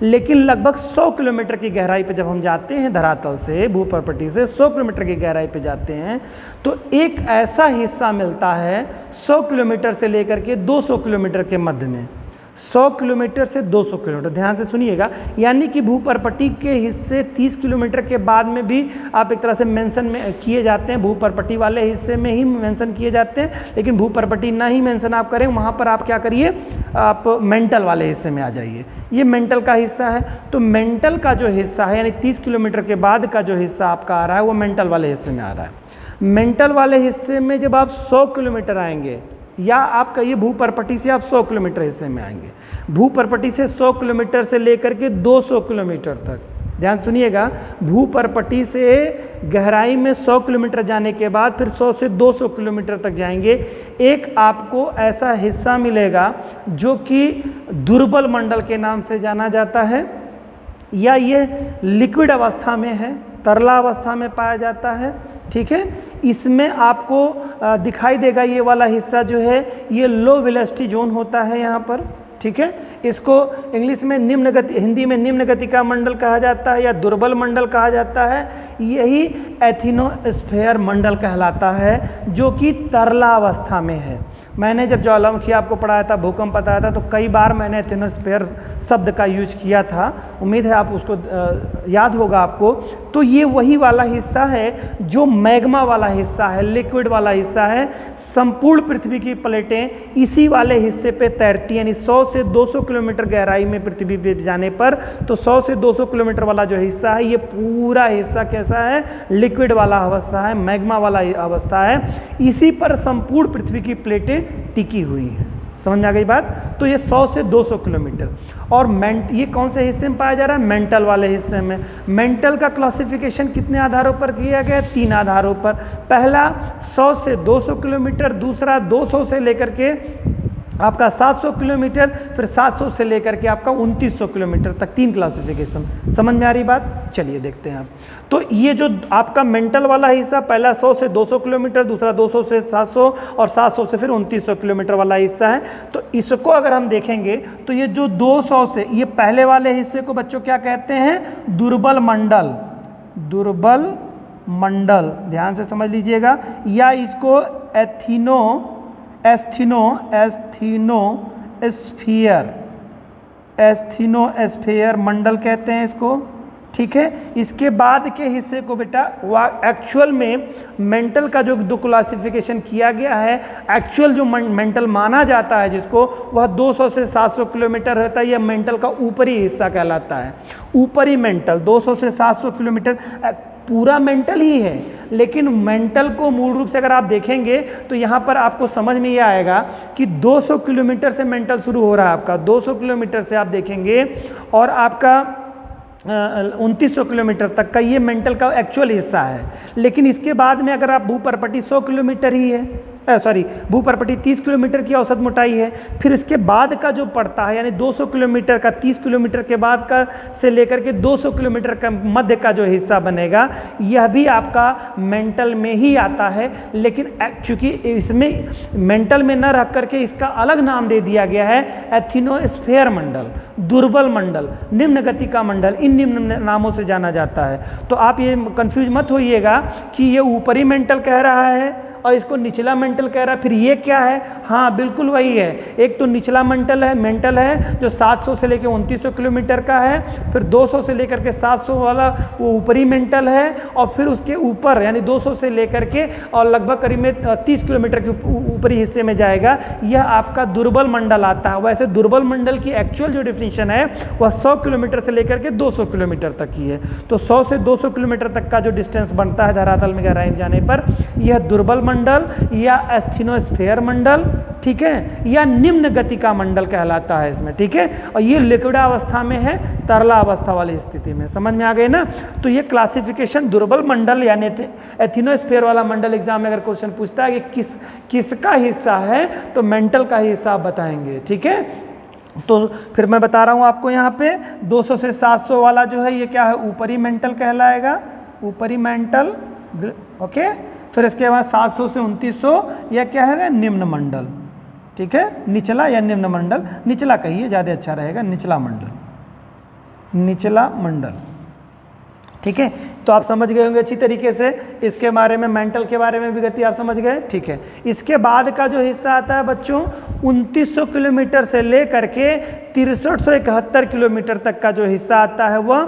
लेकिन लगभग 100 किलोमीटर की गहराई पे जब हम जाते हैं धरातल से, भूपर्पटी से 100 किलोमीटर की गहराई पे जाते हैं तो एक ऐसा हिस्सा मिलता है 100 किलोमीटर से लेकर के 200 किलोमीटर के मध्य में। 100 किलोमीटर से 200 किलोमीटर, ध्यान से सुनिएगा। यानी कि भूपर्पटी के हिस्से 30 किलोमीटर के बाद में भी आप एक तरह से मेंशन में किए जाते हैं, भूपर्पटी वाले हिस्से में ही मेंशन किए जाते हैं। लेकिन भूपर्पटी ना ही मेंशन आप करें, वहाँ पर आप क्या करिए, आप मेंटल वाले हिस्से में आ जाइए। ये मेंटल का हिस्सा है। तो मेंटल का जो हिस्सा है यानी 30 किलोमीटर के बाद का जो हिस्सा आपका आ रहा है वो मेंटल वाले हिस्से में आ रहा है। मेंटल वाले हिस्से में जब आप 100 किलोमीटर आएंगे, या आप कहिए भूपर्पटी से आप 100 किलोमीटर हिस्से में आएंगे, भूपर्पटी से 100 किलोमीटर से लेकर के 200 किलोमीटर तक, ध्यान सुनिएगा, भूपर्पटी से गहराई में 100 किलोमीटर जाने के बाद फिर 100 से 200 किलोमीटर तक जाएंगे, एक आपको ऐसा हिस्सा मिलेगा जो कि दुर्बल मंडल के नाम से जाना जाता है, या ये लिक्विड अवस्था में है, तरला अवस्था में पाया जाता है। ठीक है, इसमें आपको दिखाई देगा ये वाला हिस्सा जो है ये लो वेलोसिटी जोन होता है यहाँ पर। ठीक है, इसको इंग्लिश में निम्न गति, हिंदी में निम्न गति का मंडल कहा जाता है या दुर्बल मंडल कहा जाता है। यही एथिनोस्फेयर मंडल कहलाता है जो कि तरला अवस्था में है। मैंने जब ज्वालामुखी आपको पढ़ाया था, भूकंप बताया था, तो कई बार मैंने एथिनोस्फेयर शब्द का यूज किया था, उम्मीद है आप उसको याद होगा आपको। तो ये वही वाला हिस्सा है जो मैग्मा वाला हिस्सा है, लिक्विड वाला हिस्सा है। संपूर्ण पृथ्वी की प्लेटें इसी वाले हिस्से पे तैरती हैं, यानी 100 से 200 किलोमीटर गहराई में पृथ्वी पे जाने पर, तो 100 से 200 किलोमीटर वाला जो हिस्सा है ये पूरा हिस्सा कैसा है, लिक्विड वाला अवस्था है, मैग्मा वाला अवस्था है। इसी पर संपूर्ण पृथ्वी की प्लेटें टिकी हुई है। समझ में आ गई बात? तो ये 100 से 200 किलोमीटर। और ये कौन से हिस्से में पाया जा रहा है? मेंटल वाले हिस्से में। मेंटल का क्लासिफिकेशन कितने आधारों पर किया गया है? 3 आधारों पर। पहला 100 से 200 किलोमीटर, दूसरा 200 से लेकर के आपका 700 किलोमीटर, फिर 700 से लेकर के आपका 2900 किलोमीटर तक, 3 क्लासिफिकेशन। समझ में आ रही बात? चलिए देखते हैं आप। तो ये जो आपका मेंटल वाला हिस्सा, पहला 100 से 200 किलोमीटर, दूसरा 200 से 700 और 700 से फिर 2900 किलोमीटर वाला हिस्सा है। तो इसको अगर हम देखेंगे तो ये जो 200 से, ये पहले वाले हिस्से को बच्चों क्या कहते हैं? दुर्बल मंडल। दुर्बल मंडल, ध्यान से समझ लीजिएगा। या इसको एस्थीनोस्फीयर मंडल कहते हैं इसको। ठीक है, इसके बाद के हिस्से को बेटा एक्चुअल में मेंटल का जो क्लासिफिकेशन किया गया है, एक्चुअल जो मेंटल माना जाता है जिसको, वह 200 से 700 किलोमीटर रहता है। यह मेंटल का ऊपरी हिस्सा कहलाता है। ऊपरी मेंटल 200 से 700 किलोमीटर पूरा मेंटल ही है, लेकिन मेंटल को मूल रूप से अगर आप देखेंगे तो यहाँ पर आपको समझ में ये आएगा कि 200 किलोमीटर से मेंटल शुरू हो रहा है आपका। 200 किलोमीटर से आप देखेंगे और आपका 2900 किलोमीटर तक का ये मेंटल का एक्चुअल हिस्सा है। लेकिन इसके बाद में अगर आप भूपर्पटी 100 किलोमीटर ही है, भूपर्पटी 30 किलोमीटर की औसत मोटाई है, फिर इसके बाद का जो पड़ता है यानी 200 किलोमीटर का, 30 किलोमीटर के बाद का से लेकर के 200 किलोमीटर का मध्य का जो हिस्सा बनेगा, यह भी आपका मेंटल में ही आता है। लेकिन चूंकि इसमें मेंटल में न रख करके इसका अलग नाम दे दिया गया है, एथिनोस्फेयर मंडल, दुर्बल मंडल, निम्न गति का मंडल, इन निम्न नामों से जाना जाता है। तो आप ये कंफ्यूज मत होइएगा कि ये ऊपरी मेंटल कह रहा है और इसको निचला मेंटल कह रहा है, फिर ये क्या है? हाँ बिल्कुल वही है। एक तो निचला मेंटल है जो 700 से लेकर 2900 किलोमीटर का है, फिर 200 से लेकर के 700 वाला वो ऊपरी मेंटल है, और फिर उसके ऊपर यानी 200 से लेकर के और लगभग करीब में 30 किलोमीटर के ऊपरी हिस्से में जाएगा, यह आपका दुर्बल मंडल आता है। वैसे दुर्बल मंडल की एक्चुअल जो डिफिनीशन है वह 100 किलोमीटर से लेकर के 200 किलोमीटर तक की है। तो 100 से 200 किलोमीटर तक का जो डिस्टेंस बनता है धरातल में गहराई में जाने पर, यह दुर्बल मंडल या एस्थीनोस्फेयर मंडल, ठीक है, या निम्न गति का मंडल कहलाता है इसमें। ठीक है, और ये लिक्विड अवस्था में है, तरला अवस्था वाली स्थिति में। समझ में आ गए ना? तो ये क्लासिफिकेशन दुर्बल मंडल यानी एथिनोस्फेयर वाला मंडल, एग्जाम में अगर क्वेश्चन पूछता है कि किसका हिस्सा है, तो मेंटल का ही हिस्सा बताएंगे। ठीक है, तो फिर मैं बता रहा हूं आपको यहाँ पे 200 से 700 वाला जो है ये क्या है? ऊपरी मेंटल कहलाएगा, ऊपरी मेंटल। ओके, फिर इसके बाद 700 से 2900 यह क्या है? निम्न मंडल। ठीक है, निचला या निम्न मंडल, निचला कहिए ज़्यादा अच्छा रहेगा, निचला मंडल, निचला मंडल। ठीक है, तो आप समझ गए होंगे अच्छी तरीके से इसके बारे में, मेंटल के बारे में भी गति आप समझ गए। ठीक है, इसके बाद का जो हिस्सा आता है बच्चों 2900 किलोमीटर से लेकर के 6371 किलोमीटर तक का जो हिस्सा आता है वह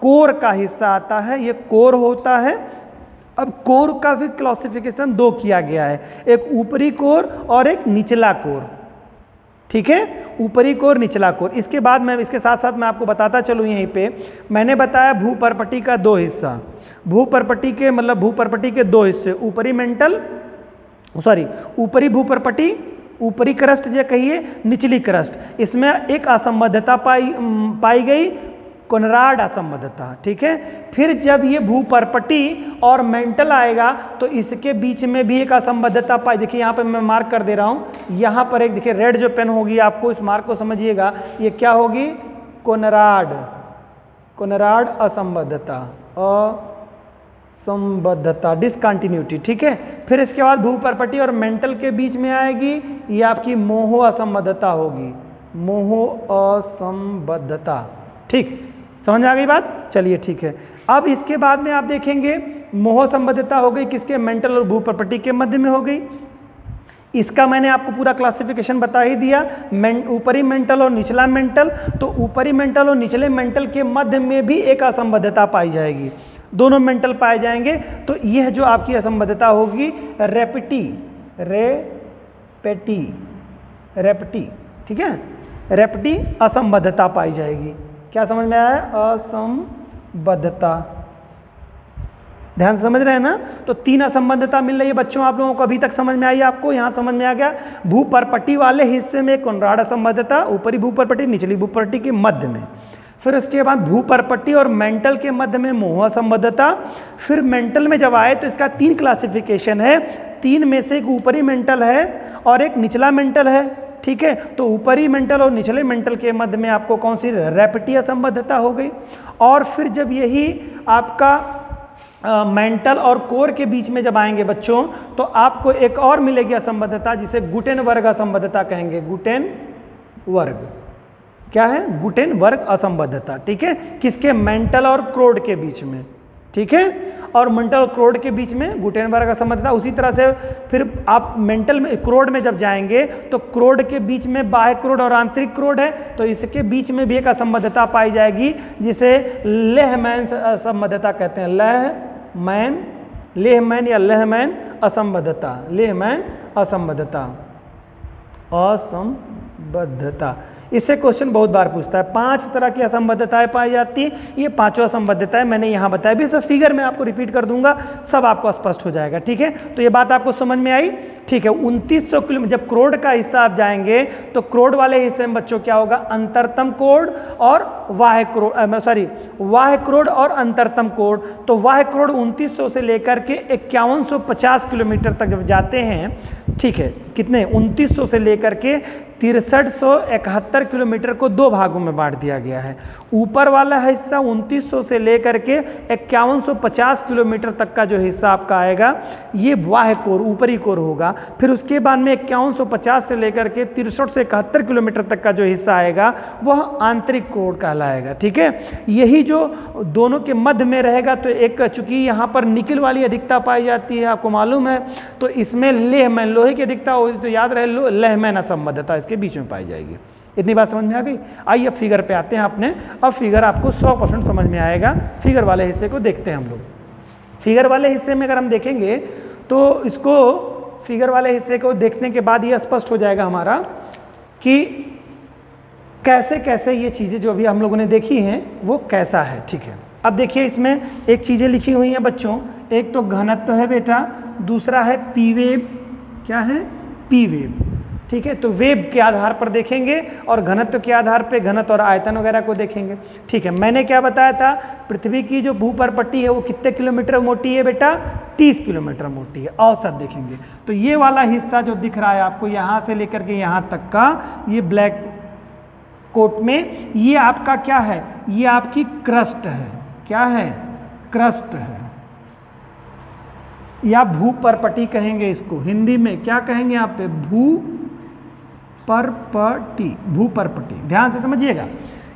कोर का हिस्सा आता है, ये कोर होता है। अब कोर का भी क्लासिफिकेशन दो किया गया है, एक ऊपरी कोर और एक निचला कोर। ठीक है, ऊपरी कोर निचला कोर। इसके बाद मैं इसके साथ साथ मैं आपको बताता चलूँ, यहीं पे मैंने बताया भूपर्पटी का दो हिस्सा, भूपर्पटी के मतलब भूपर्पटी के दो हिस्से, ऊपरी मेंटल ऊपरी भूपर्पटी, ऊपरी क्रस्ट जो कहिए, निचली क्रस्ट। इसमें एक असंबद्धता पाई गई, कोनराड असंबद्धता। ठीक है, फिर जब ये भूपर्पटी और मेंटल आएगा तो इसके बीच में भी एक असंबद्धता पाई। देखिए यहाँ पे मैं मार्क कर दे रहा हूँ, यहाँ पर एक देखिए रेड जो पेन होगी, आपको इस मार्क को समझिएगा, ये क्या होगी, कोनराड असंबद्धता, असंबद्धता, डिसकंटिन्यूटी। ठीक है, फिर इसके बाद भूपर्पटी और मेंटल के बीच में आएगी ये आपकी मोहो असंबद्धता होगी, मोहो असंबद्धता। ठीक, समझ में आ गई बात, चलिए ठीक है। अब इसके बाद में आप देखेंगे मोह संबद्धता हो गई किसके, मेंटल और भूपर्पटी के मध्य में हो गई। इसका मैंने आपको पूरा क्लासिफिकेशन बता ही दिया, ऊपरी मेंटल और निचला मेंटल। तो ऊपरी मेंटल और निचले मेंटल के मध्य में भी एक असंबद्धता पाई जाएगी, दोनों मेंटल पाए जाएंगे। तो यह जो आपकी असंबद्धता होगी रेपटी, ठीक है, रेपटी असंबद्धता पाई जाएगी। क्या समझ में आया, असंबद्धता, ध्यान से समझ रहे हैं ना। तो तीन असंबद्धता मिल रही है बच्चों, आप लोगों को अभी तक समझ में आई, आपको यहाँ समझ में आ गया। भूपर्पटी वाले हिस्से में कोनराड असंबद्धता, ऊपरी भूपर्पटी निचली भूपर्पटी के मध्य में। फिर उसके बाद भूपर्पटी और मेंटल के मध्य में मोह असंबद्धता। फिर मेंटल में जब आए तो इसका तीन क्लासिफिकेशन है, तीन में से एक ऊपरी मेंटल है और एक निचला मेंटल है। ठीक है, तो ऊपरी मेंटल और निचले मेंटल के मध्य में आपको कौन सी, रेपटी असंबद्धता हो गई। और फिर जब यही आपका मेंटल और कोर के बीच में जब आएंगे बच्चों, तो आपको एक और मिलेगी असंबद्धता, जिसे गुटेनबर्ग असंबद्धता कहेंगे। गुटेनबर्ग क्या है, गुटेनबर्ग असंबद्धता। ठीक है, किसके, मेंटल और क्रोड के बीच में। ठीक है, और मेंटल और क्रोड के बीच में गुटेनबर्ग असंबद्धता। उसी तरह से फिर आप मेंटल में, क्रोड में जब जाएंगे तो क्रोड के बीच में बाह्य क्रोड और आंतरिक क्रोड है, तो इसके बीच में भी एक असंबद्धता पाई जाएगी, जिसे लेहमैन असंबद्धता कहते हैं। लेहमैन या लेहमैन असंबद्धता, लेहमैन असंबद्धता। इससे क्वेश्चन बहुत बार पूछता है। 5 तरह की असंबद्धताएं पाई जाती है, ये पांचों असंबद्धताएं मैंने यहाँ बताया भी, सब फिगर में आपको रिपीट कर दूंगा, सब आपको स्पष्ट हो जाएगा। ठीक है, तो ये बात आपको समझ में आई। ठीक है, 2900 किलोमीटर, जब क्रोड का हिस्सा आप जाएंगे तो क्रोड वाले हिस्से में बच्चों क्या होगा, अंतरतम कोड और वाह्य क्रोड और अंतरतम कोड। तो वाह्य क्रोड 2900 से लेकर के 5150 किलोमीटर तक जब जाते हैं, ठीक है, कितने, 2900 से लेकर के 6371 किलोमीटर को दो भागों में बांट दिया गया है। ऊपर वाला हिस्सा 2900 से लेकर के 5150 किलोमीटर तक का जो हिस्सा आपका आएगा, ये बाह्य कोर, ऊपरी कोर होगा। फिर उसके बाद में 5150 से लेकर के 63 से 71 किलोमीटर तक का जो हिस्सा आएगा वह आंतरिक कोर कहलाएगा। ठीक है, यही जो दोनों के मध्य में रहेगा, तो एक चूंकि यहाँ पर निकल वाली अधिकता पाई जाती है, आपको मालूम है, तो इसमें लेहमैन, लोहे की अधिकता होगी तो याद रहे लेहमैन असंबद्धता इसके बीच में पाई जाएगी। इतनी बात समझ में आ गई। आइए अब फिगर पे आते हैं अपने। अब फिगर आपको 100% समझ में आएगा। फिगर वाले हिस्से को देखते हैं हम लोग। फिगर वाले हिस्से में अगर हम देखेंगे तो इसको, फिगर वाले हिस्से को देखने के बाद ये स्पष्ट हो जाएगा हमारा कि कैसे कैसे ये चीज़ें जो अभी हम लोगों ने देखी हैं वो कैसा है। ठीक है, अब देखिए इसमें एक चीज़ें लिखी हुई हैं बच्चों, एक तो घनत्व है बेटा, दूसरा है पी वेव। क्या है, पी वेव। ठीक है, तो वेव के आधार पर देखेंगे और घनत्व के आधार पे घनत्व और आयतन वगैरह को देखेंगे। ठीक है, मैंने क्या बताया था, पृथ्वी की जो भूपर्पटी है वो कितने किलोमीटर मोटी है बेटा, 30 किलोमीटर मोटी है, औसत देखेंगे। तो ये वाला हिस्सा जो दिख रहा है आपको यहाँ से लेकर के यहाँ तक का, ये ब्लैक कोट में, ये आपका क्या है, ये आपकी क्रस्ट है। क्या है, क्रस्ट है, या भूपर्पटी कहेंगे इसको, हिंदी में क्या कहेंगे यहाँ पे, भूपर्पटी। ध्यान से समझिएगा,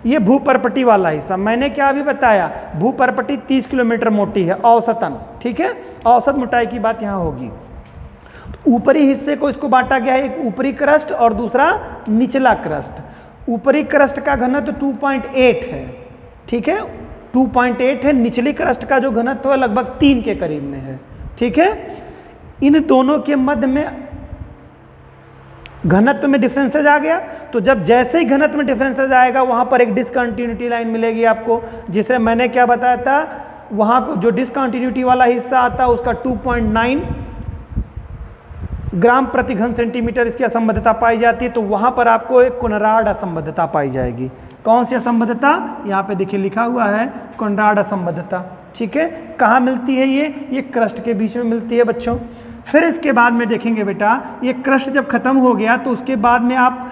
ये भूपर्पटी वाला हिस्सा, मैंने क्या अभी बताया, भूपर्पटी 30 किलोमीटर मोटी है औसतन, ठीक है, औसत मोटाई की बात यहाँ होगी। तो ऊपरी हिस्से को इसको बांटा गया है, एक ऊपरी क्रस्ट और दूसरा निचला क्रस्ट। ऊपरी क्रस्ट का घनत्व 2.8 है, ठीक है, 2.8 है। निचली क्रस्ट का जो घनत्व है लगभग 3 के करीब में है, ठीक है। इन दोनों के मध्य में घनत्व में डिफरेंसेज आ गया, तो जब जैसे ही घनत्व में डिफरेंसेज आएगा वहां पर एक डिसकंटिन्यूटी लाइन मिलेगी आपको, जिसे मैंने क्या बताया था, वहां को जो डिसकंटिन्यूटी वाला हिस्सा आता है उसका 2.9 ग्राम प्रति घन सेंटीमीटर इसकी असंबद्धता पाई जाती है। तो वहां पर आपको एक कोनराड असंबद्धता पाई जाएगी। कौन सी असंबद्धता, यहाँ पे देखिए लिखा हुआ है कोनराड असंबद्धता, ठीक है। कहाँ मिलती है ये क्रस्ट के बीच में मिलती है बच्चों। फिर इसके बाद में देखेंगे बेटा, ये क्रस्ट जब खत्म हो गया तो उसके बाद में आप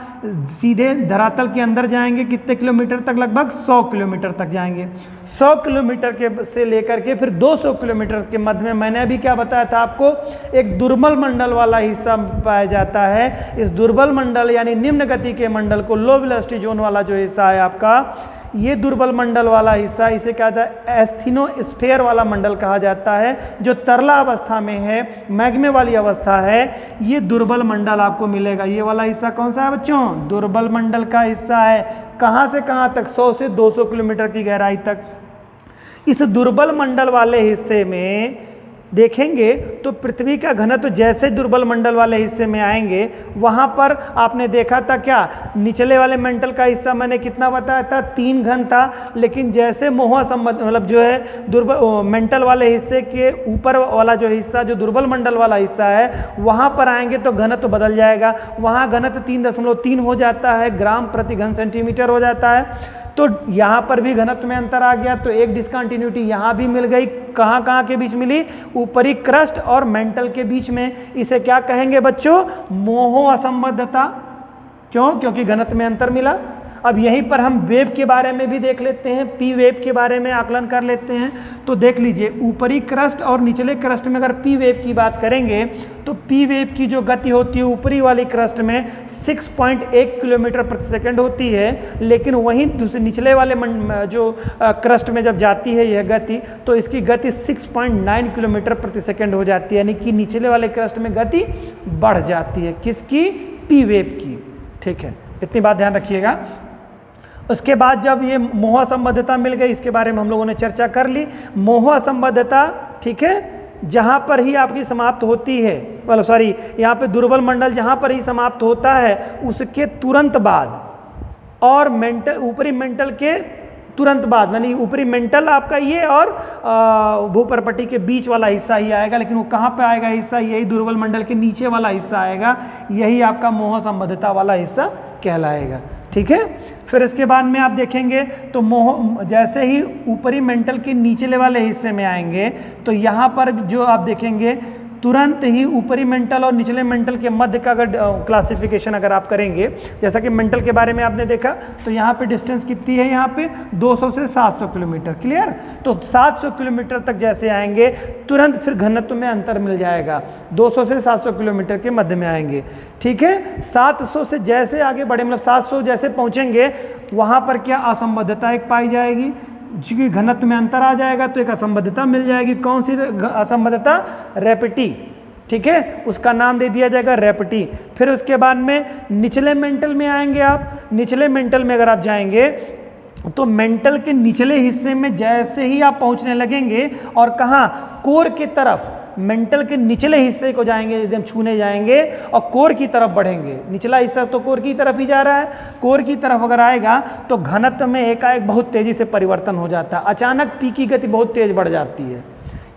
सीधे धरातल के अंदर जाएंगे, कितने किलोमीटर तक, लगभग 100 किलोमीटर तक जाएंगे। 100 किलोमीटर के से लेकर के फिर 200 किलोमीटर के मध्य में मैंने अभी क्या बताया था आपको, एक दुर्बल मंडल वाला हिस्सा पाया जाता है। इस दुर्बल मंडल यानी निम्न गति के मंडल को, लो वेलोसिटी जोन वाला जो हिस्सा है आपका, ये दुर्बल मंडल वाला हिस्सा, इसे कहा जाता है एस्थीनोस्फीयर वाला मंडल कहा जाता है, जो तरला अवस्था में है, मैग्मे वाली अवस्था है। ये दुर्बल मंडल आपको मिलेगा। ये वाला हिस्सा कौन सा है बच्चों, दुर्बल मंडल का हिस्सा है। कहाँ से कहाँ तक, 100 से 200 किलोमीटर की गहराई तक। इस दुर्बल मंडल वाले हिस्से में देखेंगे तो पृथ्वी का घनत्व जैसे दुर्बल मंडल वाले हिस्से में आएंगे, वहाँ पर आपने देखा था क्या, निचले वाले मेंटल का हिस्सा मैंने कितना बताया था, 3 घन था। लेकिन जैसे मोहा संबंध मतलब जो है दुर्बल मेंटल वाले हिस्से के ऊपर वाला जो हिस्सा, जो दुर्बल मंडल वाला हिस्सा है, वहाँ पर आएंगे तो घनत्व बदल जाएगा। वहाँ घनत्व 3.3 हो जाता है, ग्राम प्रति घन सेंटीमीटर हो जाता है। तो यहाँ पर भी घनत्व में अंतर आ गया, तो एक डिसकंटिन्यूटी यहाँ भी मिल गई। कहाँ कहाँ के बीच मिली, ऊपरी क्रस्ट और मेंटल के बीच में। इसे क्या कहेंगे बच्चों, मोहो असंबद्धता। क्यों, क्योंकि घनत्व में अंतर मिला। अब यहीं पर हम वेव के बारे में भी देख लेते हैं, पी वेव के बारे में आकलन कर लेते हैं। तो देख लीजिए, ऊपरी क्रस्ट और निचले क्रस्ट में अगर पी वेव की बात करेंगे तो पी वेव की जो गति होती है ऊपरी वाली क्रस्ट में 6.1 किलोमीटर प्रति सेकंड होती है। लेकिन वहीं दूसरे निचले वाले जो क्रस्ट में जब जाती है यह गति, तो इसकी गति 6.9 किलोमीटर प्रति सेकंड हो जाती है। यानी कि निचले वाले क्रस्ट में गति बढ़ जाती है, किसकी, पी वेव की। ठीक है, इतनी बात ध्यान रखिएगा। उसके बाद जब ये मोह असंबद्धता मिल गई, इसके बारे में हम लोगों ने चर्चा कर ली। मोह असंबद्धता, ठीक है, जहाँ पर ही आपकी समाप्त होती है, मतलब सॉरी, यहाँ पे दुर्बल मंडल जहाँ पर ही समाप्त होता है उसके तुरंत बाद, और मेंटल, ऊपरी मेंटल के तुरंत बाद, यानी ऊपरी मेंटल आपका ये और भूपर्पटी के बीच वाला हिस्सा ही आएगा। लेकिन वो कहाँ पे आएगा हिस्सा, यही दुर्बल मंडल के नीचे वाला हिस्सा आएगा। यही आपका मोह संबद्धता वाला हिस्सा कहलाएगा। ठीक है, फिर इसके बाद में आप देखेंगे तो मोह जैसे ही ऊपरी मेंटल के निचले वाले हिस्से में आएंगे तो यहाँ पर जो आप देखेंगे तुरंत ही ऊपरी मेंटल और निचले मेंटल के मध्य का अगर क्लासिफिकेशन अगर आप करेंगे, जैसा कि मेंटल के बारे में आपने देखा, तो यहाँ पे डिस्टेंस कितनी है, यहाँ पे 200 से 700 किलोमीटर। क्लियर, तो 700 किलोमीटर तक जैसे आएंगे तुरंत फिर घनत्व में अंतर मिल जाएगा, 200 से 700 किलोमीटर के मध्य में आएंगे। ठीक है, 700 से जैसे आगे बढ़े, मतलब 700 जैसे पहुँचेंगे वहाँ पर क्या असंबद्धता एक पाई जाएगी, क्योंकि घनत्व में अंतर आ जाएगा तो एक असंबद्धता मिल जाएगी। कौन सी असंबद्धता, रेपिटी। ठीक है, उसका नाम दे दिया जाएगा रेपिटी। फिर उसके बाद में निचले मेंटल में आएंगे आप। निचले मेंटल में अगर आप जाएंगे तो मेंटल के निचले हिस्से में जैसे ही आप पहुंचने लगेंगे और कहाँ, कोर की तरफ, मेंटल के निचले हिस्से को जाएंगे, एकदम छूने जाएंगे और कोर की तरफ बढ़ेंगे। निचला हिस्सा तो कोर की तरफ ही जा रहा है, कोर की तरफ अगर आएगा तो घनत्व में एकाएक बहुत तेजी से परिवर्तन हो जाता है। अचानक पी की गति बहुत तेज बढ़ जाती है।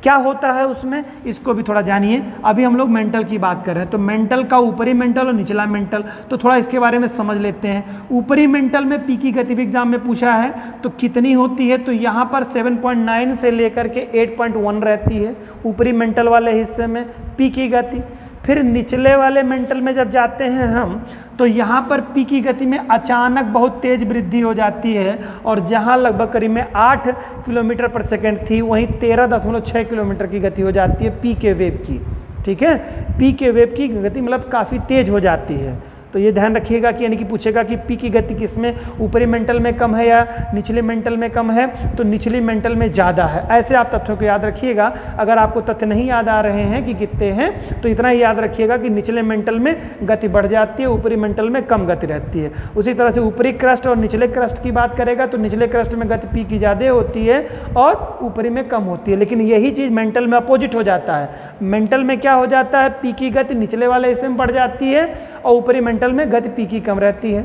क्या होता है उसमें, इसको भी थोड़ा जानिए। अभी हम लोग मेंटल की बात कर रहे हैं, तो मेंटल का ऊपरी मेंटल और निचला मेंटल, तो थोड़ा इसके बारे में समझ लेते हैं। ऊपरी मेंटल में पी की गति भी एग्जाम में पूछा है, तो कितनी होती है, तो यहाँ पर 7.9 से लेकर के 8.1 रहती है ऊपरी मेंटल वाले हिस्से में पी की गति। फिर निचले वाले मेंटल में जब जाते हैं हम, तो यहाँ पर पी की गति में अचानक बहुत तेज वृद्धि हो जाती है, और जहाँ लगभग करीब में 8 किलोमीटर पर सेकेंड थी, वहीं 13.6 किलोमीटर की गति हो जाती है पी के वेव की। ठीक है, पी के वेव की गति मतलब काफ़ी तेज हो जाती है। तो ये ध्यान रखिएगा कि यानी कि पूछेगा कि पी की गति किसमें, ऊपरी मेंटल में कम है या निचले मेंटल में कम है, तो निचली मेंटल में ज़्यादा है। ऐसे आप तथ्यों को याद रखिएगा। अगर आपको तथ्य नहीं याद आ रहे हैं कि कितने हैं, तो इतना ही याद रखिएगा कि निचले मेंटल में गति बढ़ जाती है, ऊपरी मेंटल में कम गति रहती है। उसी तरह से ऊपरी क्रस्ट और निचले क्रस्ट की बात करेगा तो निचले क्रस्ट में गति पी की ज़्यादा होती है और ऊपरी में कम होती है। लेकिन यही चीज़ मेंटल में अपोजिट हो जाता है। मेंटल में क्या हो जाता है, पी की गति निचले वाले हिस्से में बढ़ जाती है और ऊपरी मेंटल में गति पी की कम रहती है।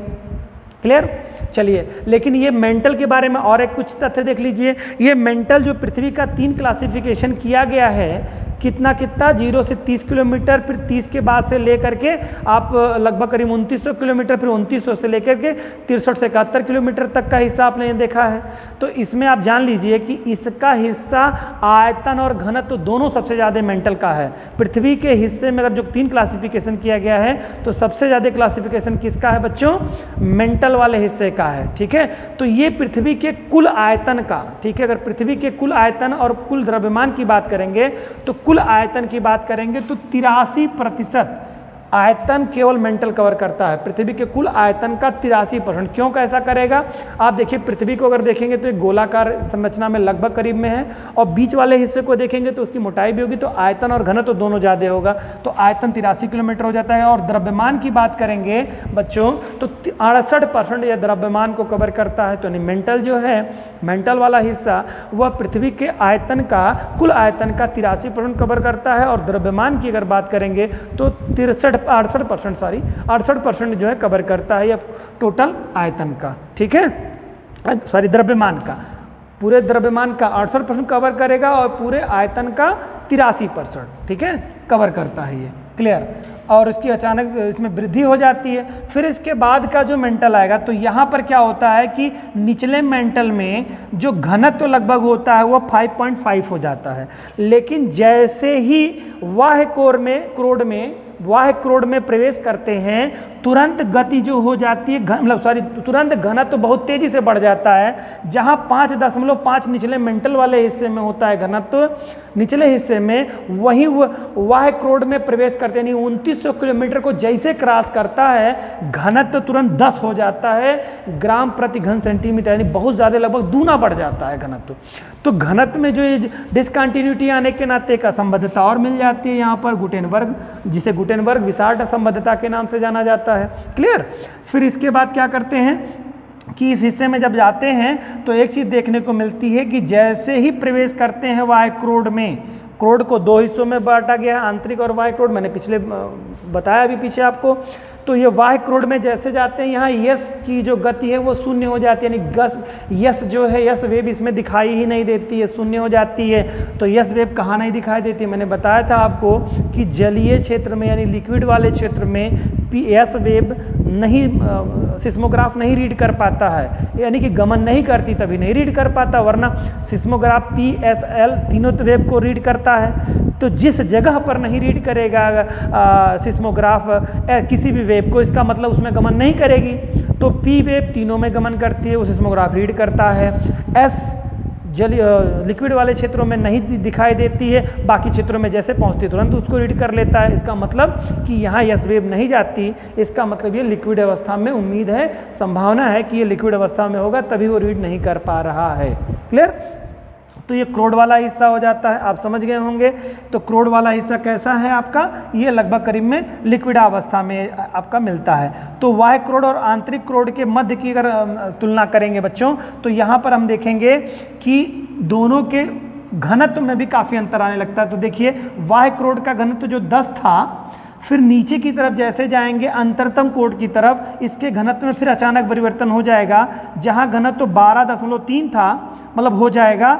क्लियर? चलिए, लेकिन ये मेंटल के बारे में और एक कुछ तथ्य देख लीजिए। ये मेंटल जो पृथ्वी का 3 क्लासिफिकेशन किया गया है, कितना 0 से 30 किलोमीटर, फिर 30 के बाद से लेकर के आप लगभग करीब 2900 किलोमीटर, फिर 2900 से लेकर के 63 से 71 किलोमीटर तक का हिस्सा आपने देखा है। तो इसमें आप जान लीजिए कि इसका हिस्सा आयतन और घनत्व तो दोनों सबसे ज़्यादा मेंटल का है। पृथ्वी के हिस्से में अगर जो 3 क्लासिफिकेशन किया गया है तो सबसे ज़्यादा क्लासिफिकेशन किसका है बच्चों, मेंटल वाले हिस्से का है। ठीक है, तो ये पृथ्वी के कुल आयतन का, ठीक है, अगर पृथ्वी के कुल आयतन और कुल द्रव्यमान की बात करेंगे तो कुल आयतन की बात करेंगे तो 83% आयतन केवल मेंटल कवर करता है। पृथ्वी के कुल आयतन का 83%। क्यों कैसा करेगा, आप देखिए पृथ्वी को अगर देखेंगे तो एक गोलाकार संरचना में लगभग करीब में है, और बीच वाले हिस्से को देखेंगे तो उसकी मोटाई भी होगी, तो आयतन और घनत्व तो दोनों ज़्यादा होगा, तो आयतन 83 किलोमीटर हो जाता है। और द्रव्यमान की बात करेंगे बच्चों तो 68% यह द्रव्यमान को कवर करता है। तो नहीं, मेंटल जो है, मेंटल वाला हिस्सा वह पृथ्वी के आयतन का, कुल आयतन का 83% कवर करता है, और द्रव्यमान की अगर बात करेंगे तो 68% जो है कवर करता है या टोटल आयतन का। ठीक है, सॉरी द्रव्यमान का, पूरे द्रव्यमान का 68% कवर करेगा और पूरे आयतन का 83%, ठीक है, कवर करता है ये। क्लियर? और उसकी अचानक इसमें वृद्धि हो जाती है। फिर इसके बाद का जो मेंटल आएगा तो यहाँ पर क्या होता है कि निचले मेंटल में जो घनत्व तो लगभग होता है वो 5.5 हो जाता है। लेकिन जैसे ही वाह्य क्रोड में प्रवेश करते हैं तुरंत गति जो हो जाती है, तुरंत घनत्व तो बहुत तेजी से बढ़ जाता है। जहां 5.5 निचले मेंटल वाले हिस्से में होता है घनत्व, निचले हिस्से में, वहीं वाह्य क्रोड में प्रवेश करते हैं 2900 किलोमीटर को जैसे क्रॉस करता है घनत्व तुरंत 10 हो जाता है ग्राम प्रति घन सेंटीमीटर, यानी बहुत ज़्यादा, लगभग दूना बढ़ जाता है घनत्व। तो घनत्व में जो ये डिसकंटिन्यूटी आने के नाते एक असंबद्धता और मिल जाती है यहाँ पर, गुटेनबर्ग, जिसे गुटेनबर्ग विसार्ट असंबद्धता के नाम से जाना जाता है। क्लियर? फिर इसके बाद क्या करते हैं कि इस हिस्से में जब जाते हैं तो एक चीज़ देखने को मिलती है कि जैसे ही प्रवेश करते हैं वाह्य क्रोड में, क्रोड को 2 हिस्सों में बांटा गया है, आंतरिक और बाह्य क्रोड, मैंने पिछले बताया अभी पीछे आपको। तो ये वाह्य क्रोड में जैसे जाते हैं यहाँ यस की जो गति है वो शून्य हो जाती है, यानी यस जो है, यस वेव इसमें दिखाई ही नहीं देती है, शून्य हो जाती है। तो यस वेव कहाँ नहीं दिखाई देती है, मैंने बताया था आपको कि जलीय क्षेत्र में यानी लिक्विड वाले क्षेत्र में यस वेव नहीं, सिस्मोग्राफ नहीं रीड कर पाता है, यानी कि गमन नहीं करती, तभी नहीं रीड कर पाता, वरना सिस्मोग्राफ PSL तीनों वेव को रीड करता है। तो जिस जगह पर नहीं रीड करेगा सिस्मोग्राफ किसी भी वेव को, इसका मतलब उसमें गमन नहीं करेगी। तो P वेव तीनों में गमन करती है, वो सिस्मोग्राफ रीड करता है। S लिक्विड वाले क्षेत्रों में नहीं दिखाई देती है, बाकी क्षेत्रों में जैसे पहुंचती है तुरंत उसको रीड कर लेता है। इसका मतलब कि यहाँ यस वेव नहीं जाती, इसका मतलब ये लिक्विड अवस्था में, उम्मीद है, संभावना है कि ये लिक्विड अवस्था में होगा, तभी वो रीड नहीं कर पा रहा है। क्लियर? तो ये क्रोड वाला हिस्सा हो जाता है, आप समझ गए होंगे। तो क्रोड वाला हिस्सा कैसा है आपका, ये लगभग करीब में लिक्विड अवस्था में आपका मिलता है। तो वाह्य क्रोड और आंतरिक क्रोड के मध्य की अगर तुलना करेंगे बच्चों तो यहाँ पर हम देखेंगे कि दोनों के घनत्व में भी काफ़ी अंतर आने लगता है। तो देखिए वाह्य क्रोड का घनत्व जो 10 था, फिर नीचे की तरफ जैसे जाएंगे अंतरतम क्रोड की तरफ, इसके घनत्व में फिर अचानक परिवर्तन हो जाएगा। जहाँ घनत्व 12.3 था, मतलब हो जाएगा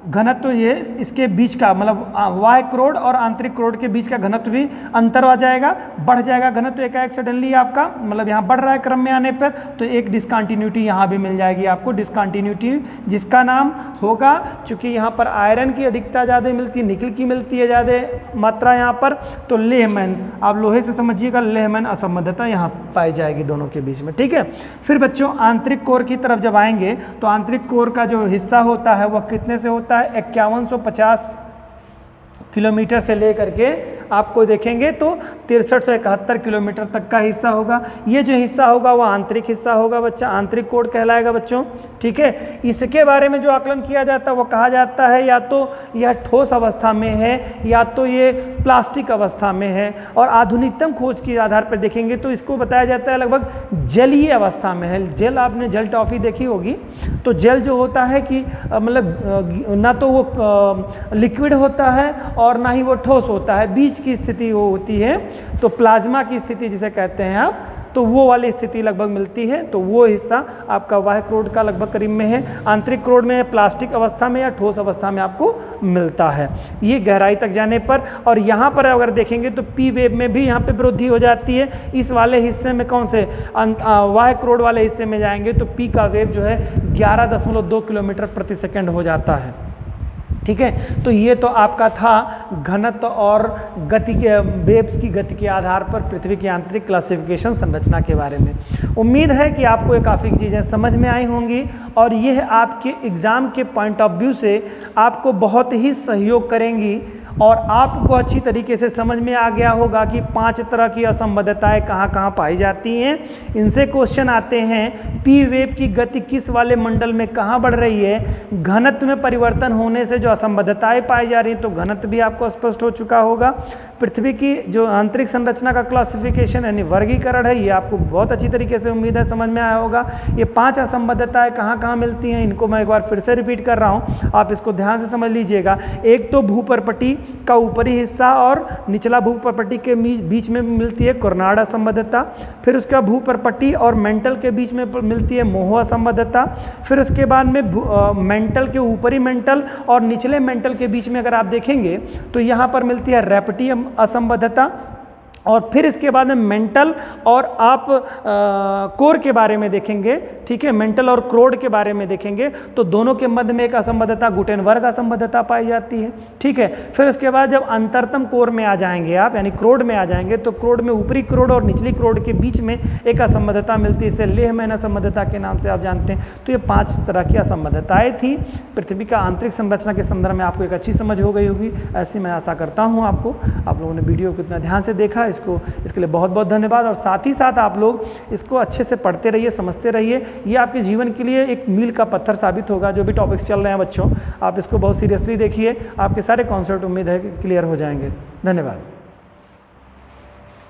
घनत्व ये इसके बीच का, मतलब वाह्य क्रोड और आंतरिक क्रोड के बीच का घनत्व भी अंतर आ जाएगा, बढ़ जाएगा घनत्व एकाएक सडनली आपका, मतलब यहाँ बढ़ रहा है क्रम में आने पर, तो एक डिसकंटिन्यूटी यहाँ भी मिल जाएगी आपको, डिसकंटिन्यूटी जिसका नाम होगा, चूँकि यहाँ पर आयरन की अधिकता ज़्यादा मिलती है, निकल की मिलती है ज़्यादा मात्रा यहाँ पर, तो लेहमैन, आप लोहे से समझिएगा, लेहमैन असंबद्धता यहाँ पाई जाएगी दोनों के बीच में। ठीक है, फिर बच्चों आंतरिक कोर की तरफ जब आएंगे तो आंतरिक कोर का जो हिस्सा होता है वह कितने से होता है, 5150 किलोमीटर से लेकर के आपको देखेंगे तो 6371 किलोमीटर तक का हिस्सा होगा। ये जो हिस्सा होगा वो आंतरिक हिस्सा होगा बच्चा, आंतरिक कोड कहलाएगा बच्चों। ठीक है, इसके बारे में जो आकलन किया जाता है वो कहा जाता है या तो यह ठोस अवस्था में है या तो ये प्लास्टिक अवस्था में है। और आधुनिकतम खोज के आधार पर देखेंगे तो इसको बताया जाता है लगभग जलीय अवस्था में है। जेल, आपने जेल टॉफी देखी होगी, तो जेल जो होता है कि मतलब ना तो वो लिक्विड होता है और ना ही वो ठोस होता है, बीच की स्थिति वो होती है। तो प्लाज्मा की स्थिति जिसे कहते हैं आप, तो वो वाली स्थिति लगभग मिलती है। तो वो हिस्सा आपका बाह्य क्रोड का लगभग करीब में है। आंतरिक क्रोड में प्लास्टिक अवस्था में या ठोस अवस्था में आपको मिलता है, ये गहराई तक जाने पर। और यहाँ पर अगर देखेंगे तो पी वेव में भी यहाँ पे वृद्धि हो जाती है। इस वाले हिस्से में कौन से बाह्य क्रोड वाले हिस्से में जाएंगे तो पी का वेव जो है 11.2 किलोमीटर प्रति सेकेंड हो जाता है। ठीक है, तो ये तो आपका था घनत्व और गति के, वेव्स की गति के आधार पर पृथ्वी की आंतरिक क्लासिफिकेशन संरचना के बारे में। उम्मीद है कि आपको ये काफ़ी चीज़ें समझ में आई होंगी और यह आपके एग्ज़ाम के पॉइंट ऑफ व्यू से आपको बहुत ही सहयोग करेंगी और आपको अच्छी तरीके से समझ में आ गया होगा कि 5 तरह की असंबद्धताएं कहाँ कहाँ पाई जाती हैं। इनसे क्वेश्चन आते हैं, पी वेव की गति किस वाले मंडल में कहाँ बढ़ रही है, घनत्व में परिवर्तन होने से जो असंबद्धताएं पाई जा रही हैं, तो घनत्व भी आपको स्पष्ट हो चुका होगा। पृथ्वी की जो आंतरिक संरचना का क्लासिफिकेशन यानी वर्गीकरण है, ये आपको बहुत अच्छी तरीके से उम्मीद है समझ में आया होगा। ये 5 असंबद्धताएं कहाँ कहाँ मिलती हैं, इनको मैं एक बार फिर से रिपीट कर रहा हूँ, आप इसको ध्यान से समझ लीजिएगा। एक तो भूपर्पटी का ऊपरी हिस्सा और निचला भूपर्पटी के बीच में मिलती है कर्नाड असंबद्धता। फिर उसके बाद भूपर्पटी और मेंटल के बीच में मिलती है मोह असंबद्धता। फिर उसके बाद में मेंटल के ऊपरी मेंटल और निचले मेंटल के बीच में अगर आप देखेंगे तो यहाँ पर मिलती है रेप्टी असंबद्धता। और फिर इसके बाद में मेंटल और आप कोर के बारे में देखेंगे। ठीक है, मेंटल और क्रोड के बारे में देखेंगे तो दोनों के मध्य में एक असंबद्धता गुटेनबर्ग असंबद्धता पाई जाती है। ठीक है, फिर उसके बाद जब अंतरतम कोर में आ जाएंगे आप यानी क्रोड में आ जाएंगे तो क्रोड में ऊपरी क्रोड और निचली क्रोड के बीच में एक असंबद्धता मिलती है, इसे लेहमैन असंबद्धता के नाम से आप जानते हैं। तो ये 5 तरह की असंबद्धताएँ थी। पृथ्वी का आंतरिक संरचना के संदर्भ में आपको एक अच्छी समझ हो गई होगी, ऐसी मैं आशा करता हूँ। आप लोगों ने वीडियो को इतना ध्यान से देखा, इसके लिए बहुत बहुत धन्यवाद। और साथ ही साथ आप लोग इसको अच्छे से पढ़ते रहिए, समझते रहिए, ये आपके जीवन के लिए एक मील का पत्थर साबित होगा। जो भी टॉपिक्स चल रहे हैं बच्चों, आप इसको बहुत सीरियसली देखिए, आपके सारे कॉन्सेप्ट उम्मीद है कि क्लियर हो जाएंगे। धन्यवाद।